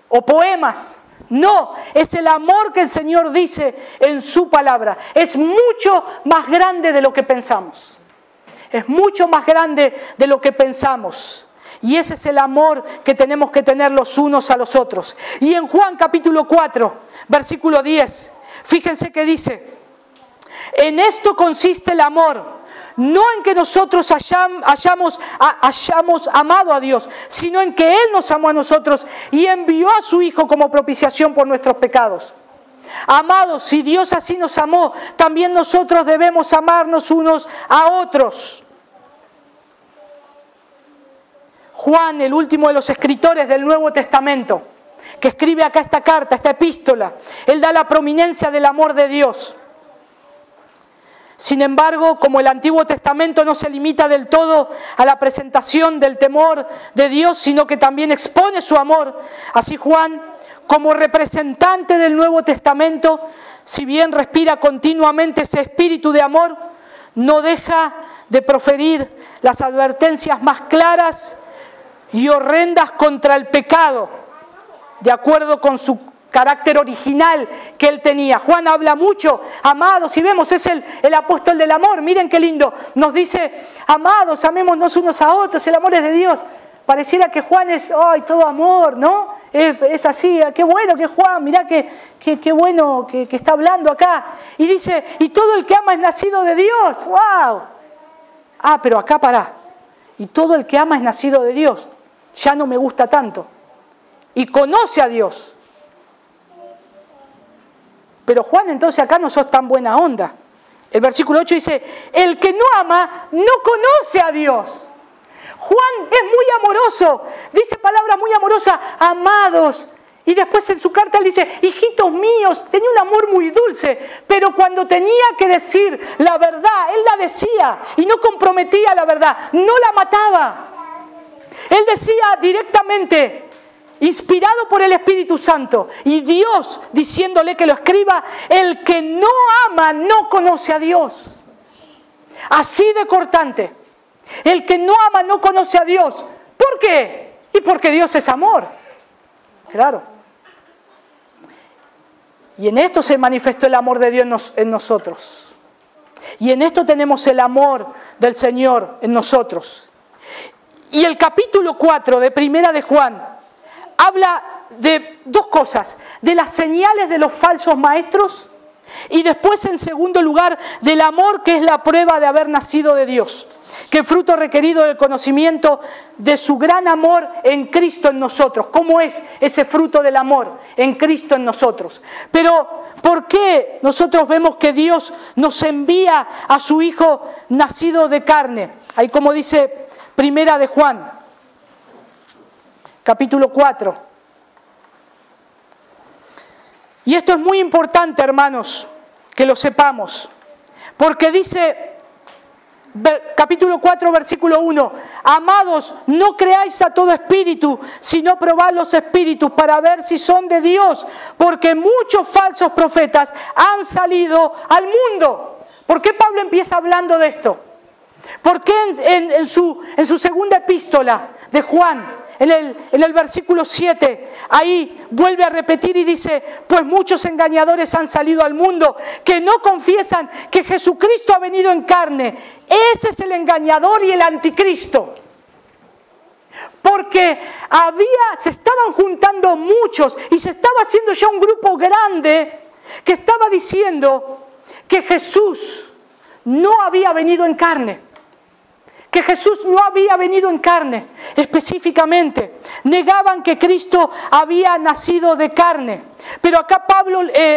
Speaker 1: O poemas. No, es el amor que el Señor dice en su palabra. Es mucho más grande de lo que pensamos. Es mucho más grande de lo que pensamos. Y ese es el amor que tenemos que tener los unos a los otros. Y en Juan capítulo 4, versículo 10, fíjense que dice, en esto consiste el amor, no en que nosotros hayamos amado a Dios, sino en que Él nos amó a nosotros y envió a su Hijo como propiciación por nuestros pecados. Amados, si Dios así nos amó, también nosotros debemos amarnos unos a otros. Juan, el último de los escritores del Nuevo Testamento, que escribe acá esta carta, esta epístola, él da la prominencia del amor de Dios. Sin embargo, como el Antiguo Testamento no se limita del todo a la presentación del temor de Dios, sino que también expone su amor, así Juan, como representante del Nuevo Testamento, si bien respira continuamente ese espíritu de amor, no deja de proferir las advertencias más claras y horrendas contra el pecado, de acuerdo con su carácter original que él tenía. Juan habla mucho, amados, y vemos, es el apóstol del amor. Miren qué lindo, nos dice, amados, amémonos unos a otros, el amor es de Dios. Pareciera que Juan es, todo amor, ¿no? Es así, qué bueno que Juan, mirá qué bueno que está hablando acá. Y dice, y todo el que ama es nacido de Dios. ¡Wow! Pero acá pará. Y todo el que ama es nacido de Dios. Ya no me gusta tanto. Y conoce a Dios. Pero Juan, entonces acá no sos tan buena onda. El versículo 8 dice, el que no ama no conoce a Dios. Juan es muy amoroso, dice palabras muy amorosas, amados. Y después en su carta él dice, hijitos míos, tenía un amor muy dulce, pero cuando tenía que decir la verdad, él la decía y no comprometía la verdad, no la mataba. Él decía directamente, inspirado por el Espíritu Santo, y Dios diciéndole que lo escriba, el que no ama no conoce a Dios. Así de cortante. El que no ama no conoce a Dios. ¿Por qué? Y porque Dios es amor. Claro. Y en esto se manifestó el amor de Dios en nosotros. Y en esto tenemos el amor del Señor en nosotros. Y el capítulo 4 de Primera de Juan habla de dos cosas: de las señales de los falsos maestros y después, en segundo lugar, del amor, que es la prueba de haber nacido de Dios, que es fruto requerido del conocimiento de su gran amor en Cristo en nosotros. ¿Cómo es ese fruto del amor en Cristo en nosotros? Pero ¿por qué nosotros vemos que Dios nos envía a su Hijo nacido de carne? Ahí, como dice Primera de Juan, capítulo 4. Y esto es muy importante, hermanos, que lo sepamos. Porque dice, capítulo 4, versículo 1, amados, no creáis a todo espíritu, sino probad los espíritus para ver si son de Dios, porque muchos falsos profetas han salido al mundo. ¿Por qué Pablo empieza hablando de esto? ¿Por qué en su segunda epístola de Juan, en el versículo 7, ahí vuelve a repetir y dice, pues muchos engañadores han salido al mundo que no confiesan que Jesucristo ha venido en carne? Ese es el engañador y el anticristo. Porque se estaban juntando muchos y se estaba haciendo ya un grupo grande que estaba diciendo que Jesús no había venido en carne. Que Jesús no había venido en carne. Específicamente, negaban que Cristo había nacido de carne. Pero acá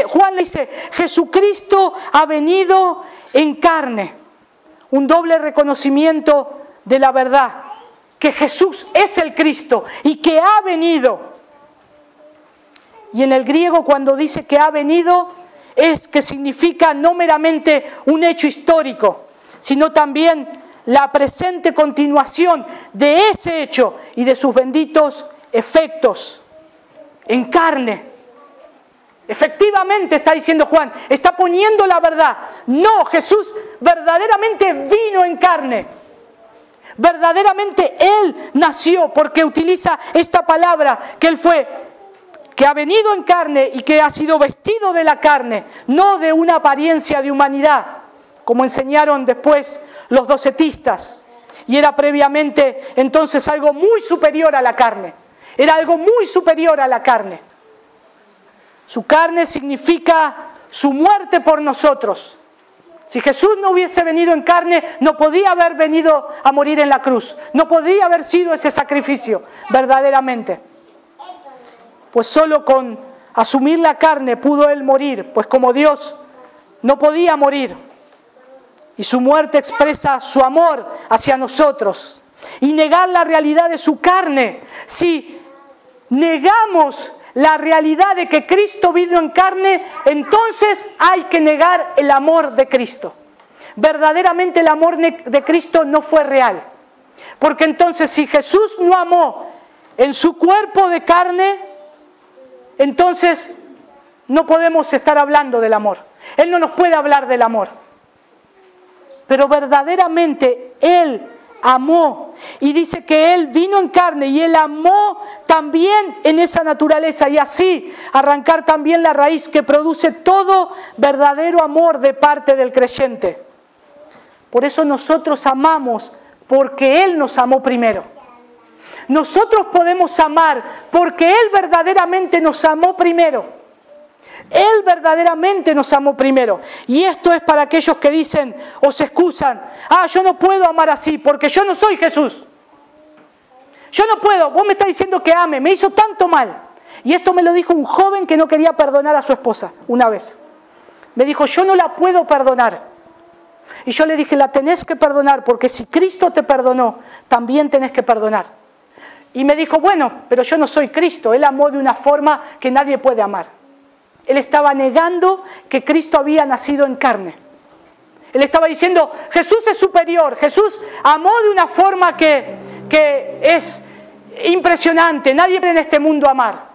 Speaker 1: Juan le dice, Jesucristo ha venido en carne. Un doble reconocimiento de la verdad, que Jesús es el Cristo y que ha venido. Y en el griego, cuando dice que ha venido, es que significa no meramente un hecho histórico, sino también la presente continuación de ese hecho y de sus benditos efectos en carne. Efectivamente, está diciendo Juan, está poniendo la verdad. No, Jesús verdaderamente vino en carne. Verdaderamente Él nació, porque utiliza esta palabra, que ha venido en carne y que ha sido vestido de la carne, no de una apariencia de humanidad, como enseñaron después los docetistas. Y era previamente entonces algo muy superior a la carne. Era algo muy superior a la carne. Su carne significa su muerte por nosotros. Si Jesús no hubiese venido en carne, no podía haber venido a morir en la cruz. No podía haber sido ese sacrificio, verdaderamente. Pues solo con asumir la carne pudo Él morir, pues como Dios no podía morir. Y su muerte expresa su amor hacia nosotros. Y negar la realidad de su carne. Si negamos la realidad de que Cristo vino en carne, entonces hay que negar el amor de Cristo. Verdaderamente el amor de Cristo no fue real. Porque entonces, si Jesús no amó en su cuerpo de carne, entonces no podemos estar hablando del amor. Él no nos puede hablar del amor. Pero verdaderamente Él amó. Y dice que Él vino en carne y Él amó también en esa naturaleza. Y así arrancar también la raíz que produce todo verdadero amor de parte del creyente. Por eso nosotros amamos, porque Él nos amó primero. Nosotros podemos amar porque Él verdaderamente nos amó primero. Él verdaderamente nos amó primero. Y esto es para aquellos que dicen o se excusan: yo no puedo amar así porque yo no soy Jesús. Yo no puedo, vos me estás diciendo que ame, me hizo tanto mal. Y esto me lo dijo un joven que no quería perdonar a su esposa una vez. Me dijo, yo no la puedo perdonar. Y yo le dije, la tenés que perdonar, porque si Cristo te perdonó, también tenés que perdonar. Y me dijo, bueno, pero yo no soy Cristo. Él amó de una forma que nadie puede amar. Él estaba negando que Cristo había nacido en carne. Él estaba diciendo, Jesús es superior. Jesús amó de una forma que es impresionante, nadie puede en este mundo amar.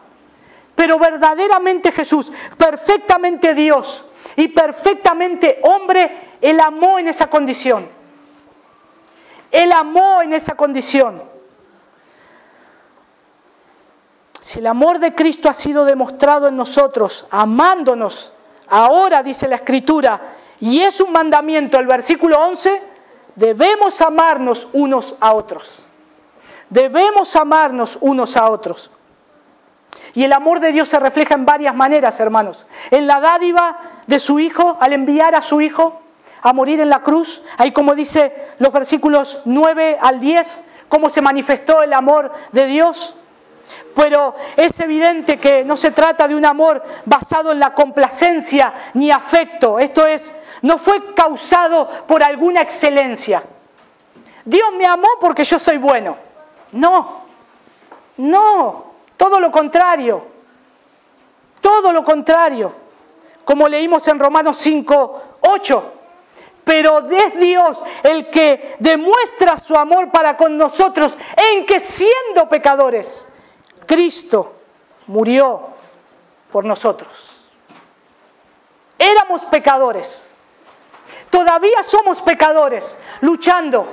Speaker 1: Pero verdaderamente Jesús, perfectamente Dios y perfectamente hombre, Él amó en esa condición. Él amó en esa condición. Si el amor de Cristo ha sido demostrado en nosotros, amándonos, ahora dice la Escritura, y es un mandamiento, el versículo 11, debemos amarnos unos a otros. Debemos amarnos unos a otros. Y el amor de Dios se refleja en varias maneras, hermanos. En la dádiva de su Hijo, al enviar a su Hijo a morir en la cruz. Ahí como dice los versículos 9 al 10, cómo se manifestó el amor de Dios. Pero es evidente que no se trata de un amor basado en la complacencia ni afecto. Esto es, no fue causado por alguna excelencia. Dios me amó porque yo soy bueno. No, todo lo contrario. Todo lo contrario. Como leímos en Romanos 5:8. Pero es Dios el que demuestra su amor para con nosotros, en que siendo pecadores, Cristo murió por nosotros. Éramos pecadores. Todavía somos pecadores, luchando.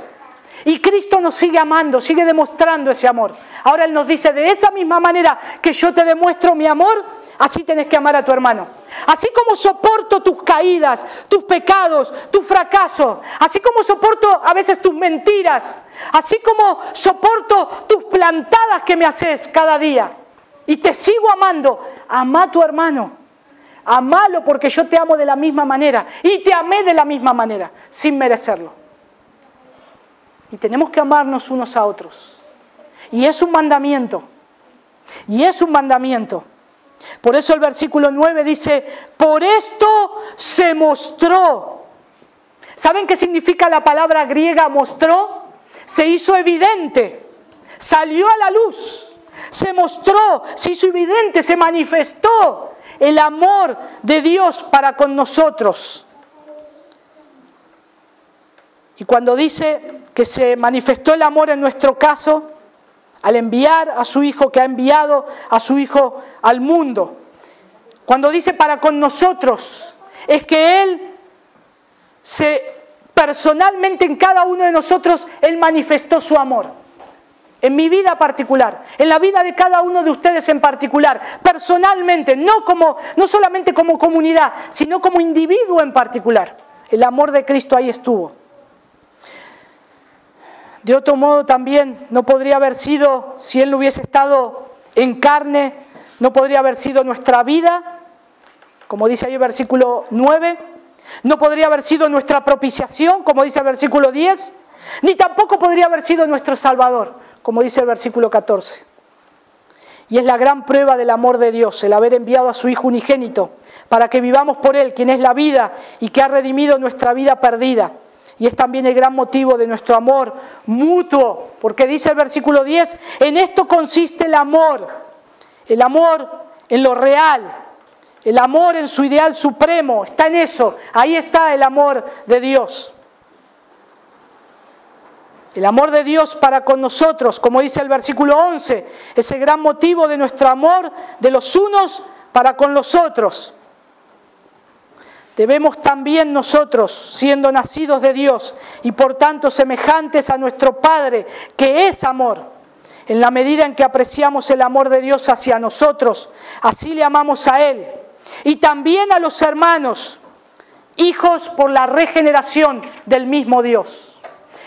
Speaker 1: Y Cristo nos sigue amando, sigue demostrando ese amor. Ahora Él nos dice, de esa misma manera que yo te demuestro mi amor, así tenés que amar a tu hermano. Así como soporto tus caídas, tus pecados, tus fracasos, así como soporto a veces tus mentiras, así como soporto tus plantadas que me haces cada día, y te sigo amando, amá a tu hermano. Amalo porque yo te amo de la misma manera, y te amé de la misma manera, sin merecerlo. Y tenemos que amarnos unos a otros. Y es un mandamiento. Y es un mandamiento. Por eso el versículo 9 dice, por esto se mostró. ¿Saben qué significa la palabra griega mostró? Se hizo evidente. Salió a la luz. Se mostró, se hizo evidente, se manifestó el amor de Dios para con nosotros. Y cuando dice que se manifestó el amor en nuestro caso, al enviar a su Hijo, que ha enviado a su Hijo al mundo. Cuando dice para con nosotros, es que Él personalmente en cada uno de nosotros, Él manifestó su amor. En mi vida particular, en la vida de cada uno de ustedes en particular, personalmente, no solamente como comunidad, sino como individuo en particular. El amor de Cristo ahí estuvo. De otro modo también no podría haber sido, si Él no hubiese estado en carne, no podría haber sido nuestra vida, como dice ahí el versículo 9, no podría haber sido nuestra propiciación, como dice el versículo 10, ni tampoco podría haber sido nuestro Salvador, como dice el versículo 14. Y es la gran prueba del amor de Dios, el haber enviado a su Hijo unigénito, para que vivamos por Él, quien es la vida y que ha redimido nuestra vida perdida. Y es también el gran motivo de nuestro amor mutuo, porque dice el versículo 10, en esto consiste el amor en lo real, el amor en su ideal supremo, está en eso, ahí está el amor de Dios. El amor de Dios para con nosotros, como dice el versículo 11, es el gran motivo de nuestro amor de los unos para con los otros. Debemos también nosotros, siendo nacidos de Dios y por tanto semejantes a nuestro Padre, que es amor, en la medida en que apreciamos el amor de Dios hacia nosotros, así le amamos a Él. Y también a los hermanos, hijos por la regeneración del mismo Dios.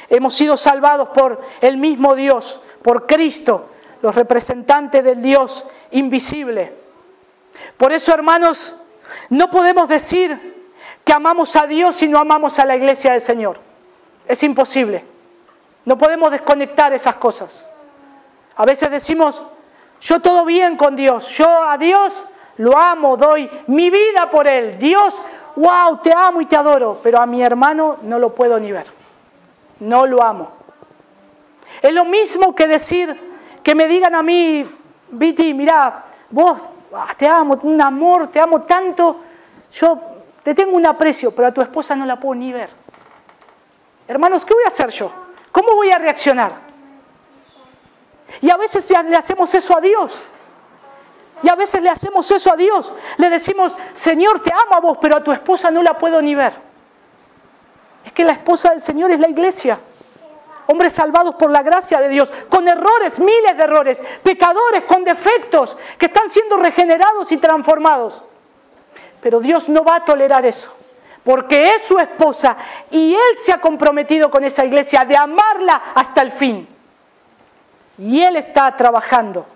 Speaker 1: Hemos sido salvados por el mismo Dios, por Cristo, los representantes del Dios invisible. Por eso, hermanos, no podemos decir que amamos a Dios y no amamos a la iglesia del Señor. Es imposible. No podemos desconectar esas cosas. A veces decimos, yo todo bien con Dios, yo a Dios lo amo, doy mi vida por Él. Dios, wow, te amo y te adoro, pero a mi hermano no lo puedo ni ver. No lo amo. Es lo mismo que decir, que me digan a mí, Viti, mirá, vos te amo, un amor, te amo tanto, yo te tengo un aprecio, pero a tu esposa no la puedo ni ver. Hermanos, ¿qué voy a hacer yo? ¿Cómo voy a reaccionar? Y a veces le hacemos eso a Dios. Y a veces le hacemos eso a Dios. Le decimos, Señor, te amo a vos, pero a tu esposa no la puedo ni ver. Es que la esposa del Señor es la iglesia. Hombres salvados por la gracia de Dios, con errores, miles de errores, pecadores con defectos, que están siendo regenerados y transformados. Pero Dios no va a tolerar eso, porque es su esposa y Él se ha comprometido con esa iglesia de amarla hasta el fin. Y Él está trabajando.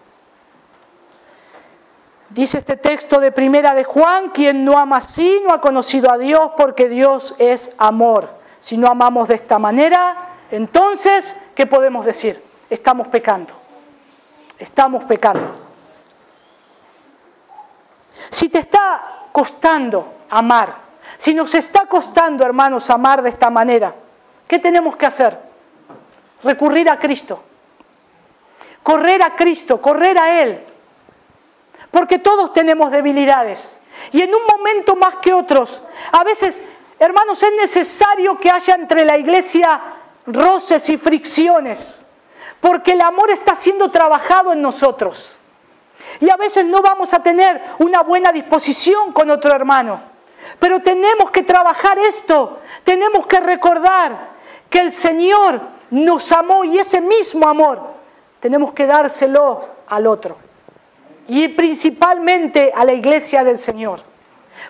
Speaker 1: Dice este texto de Primera de Juan, quien no ama así no ha conocido a Dios, porque Dios es amor. Si no amamos de esta manera, entonces, ¿qué podemos decir? Estamos pecando. Estamos pecando. Si te está costando amar, si nos está costando, hermanos, amar de esta manera, ¿qué tenemos que hacer? Recurrir a Cristo. Correr a Cristo, correr a Él. Porque todos tenemos debilidades. Y en un momento más que otros, a veces, hermanos, es necesario que haya entre la iglesia roces y fricciones, porque el amor está siendo trabajado en nosotros. Y a veces no vamos a tener una buena disposición con otro hermano, pero tenemos que trabajar esto, tenemos que recordar que el Señor nos amó y ese mismo amor tenemos que dárselo al otro. Y principalmente a la iglesia del Señor.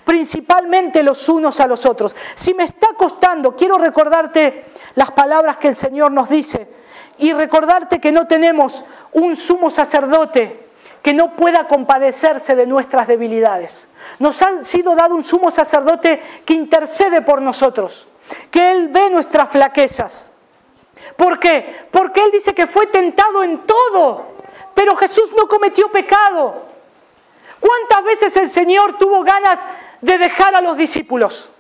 Speaker 1: Principalmente los unos a los otros. Si me está costando, quiero recordarte las palabras que el Señor nos dice y recordarte que no tenemos un sumo sacerdote que no pueda compadecerse de nuestras debilidades. Nos ha sido dado un sumo sacerdote que intercede por nosotros, que Él ve nuestras flaquezas. ¿Por qué? Porque Él dice que fue tentado en todo, pero Jesús no cometió pecado. ¿Cuántas veces el Señor tuvo ganas de dejar a los discípulos?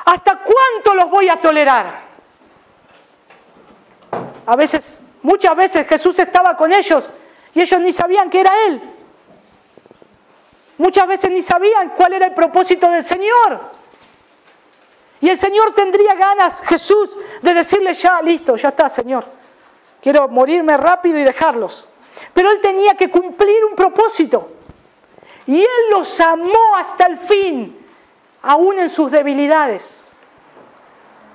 Speaker 1: ¿Hasta cuánto los voy a tolerar? A veces, muchas veces Jesús estaba con ellos y ellos ni sabían que era Él. Muchas veces ni sabían cuál era el propósito del Señor. Y el Señor tendría ganas, Jesús, de decirle ya, listo, ya está, Señor. Quiero morirme rápido y dejarlos. Pero Él tenía que cumplir un propósito. Y Él los amó hasta el fin, aún en sus debilidades.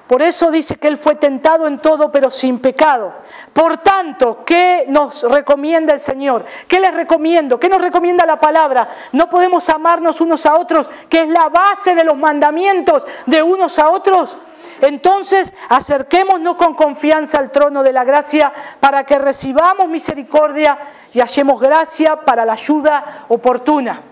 Speaker 1: Por eso dice que Él fue tentado en todo, pero sin pecado. Por tanto, ¿qué nos recomienda el Señor? ¿Qué les recomiendo? ¿Qué nos recomienda la palabra? No podemos amarnos unos a otros, que es la base de los mandamientos de unos a otros. Entonces, acerquémonos con confianza al trono de la gracia para que recibamos misericordia y hallemos gracia para la ayuda oportuna.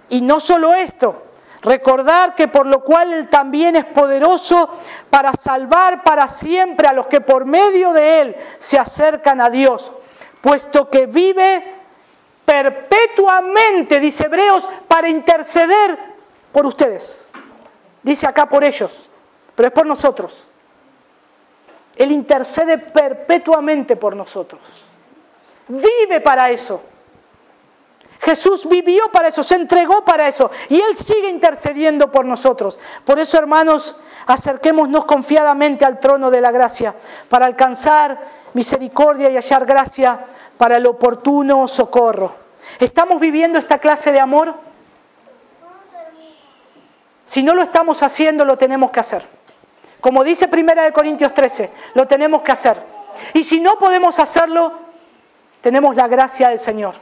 Speaker 1: Y no solo esto, recordar que por lo cual Él también es poderoso para salvar para siempre a los que por medio de Él se acercan a Dios, puesto que vive perpetuamente, dice Hebreos, para interceder por ustedes. Dice acá por ellos, pero es por nosotros. Él intercede perpetuamente por nosotros. Vive para eso. Jesús vivió para eso, se entregó para eso y Él sigue intercediendo por nosotros. Por eso, hermanos, acerquémonos confiadamente al trono de la gracia para alcanzar misericordia y hallar gracia para el oportuno socorro. ¿Estamos viviendo esta clase de amor? Si no lo estamos haciendo, lo tenemos que hacer. Como dice 1 Corintios 13, lo tenemos que hacer. Y si no podemos hacerlo, tenemos la gracia del Señor.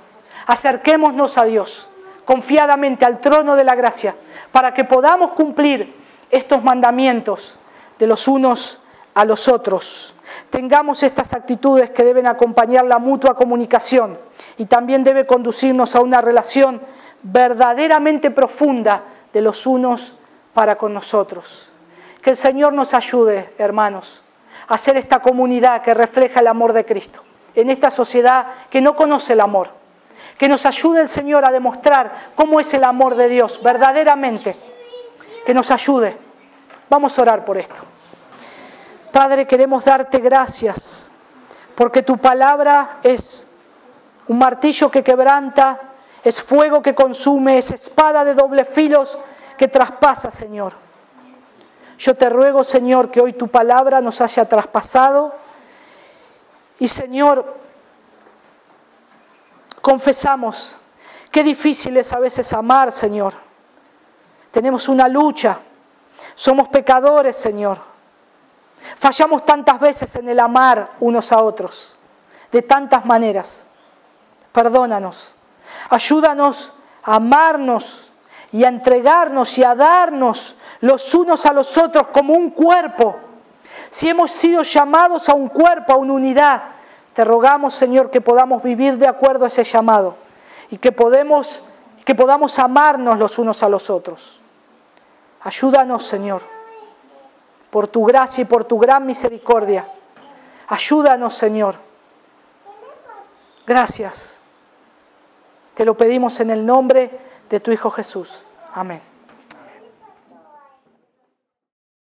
Speaker 1: Acerquémonos a Dios confiadamente al trono de la gracia para que podamos cumplir estos mandamientos de los unos a los otros. Tengamos estas actitudes que deben acompañar la mutua comunicación y también debe conducirnos a una relación verdaderamente profunda de los unos para con nosotros. Que el Señor nos ayude, hermanos, a hacer esta comunidad que refleja el amor de Cristo en esta sociedad que no conoce el amor. Que nos ayude el Señor a demostrar cómo es el amor de Dios verdaderamente. Que nos ayude. Vamos a orar por esto. Padre, queremos darte gracias porque tu palabra es un martillo que quebranta, es fuego que consume, es espada de doble filos que traspasa, Señor. Yo te ruego, Señor, que hoy tu palabra nos haya traspasado y, Señor, confesamos qué difícil es a veces amar, Señor. Tenemos una lucha. Somos pecadores, Señor. Fallamos tantas veces en el amar unos a otros, de tantas maneras. Perdónanos. Ayúdanos a amarnos y a entregarnos y a darnos los unos a los otros como un cuerpo. Si hemos sido llamados a un cuerpo, a una unidad, te rogamos, Señor, que podamos vivir de acuerdo a ese llamado y que podamos amarnos los unos a los otros. Ayúdanos, Señor, por tu gracia y por tu gran misericordia. Ayúdanos, Señor. Gracias. Te lo pedimos en el nombre de tu Hijo Jesús. Amén.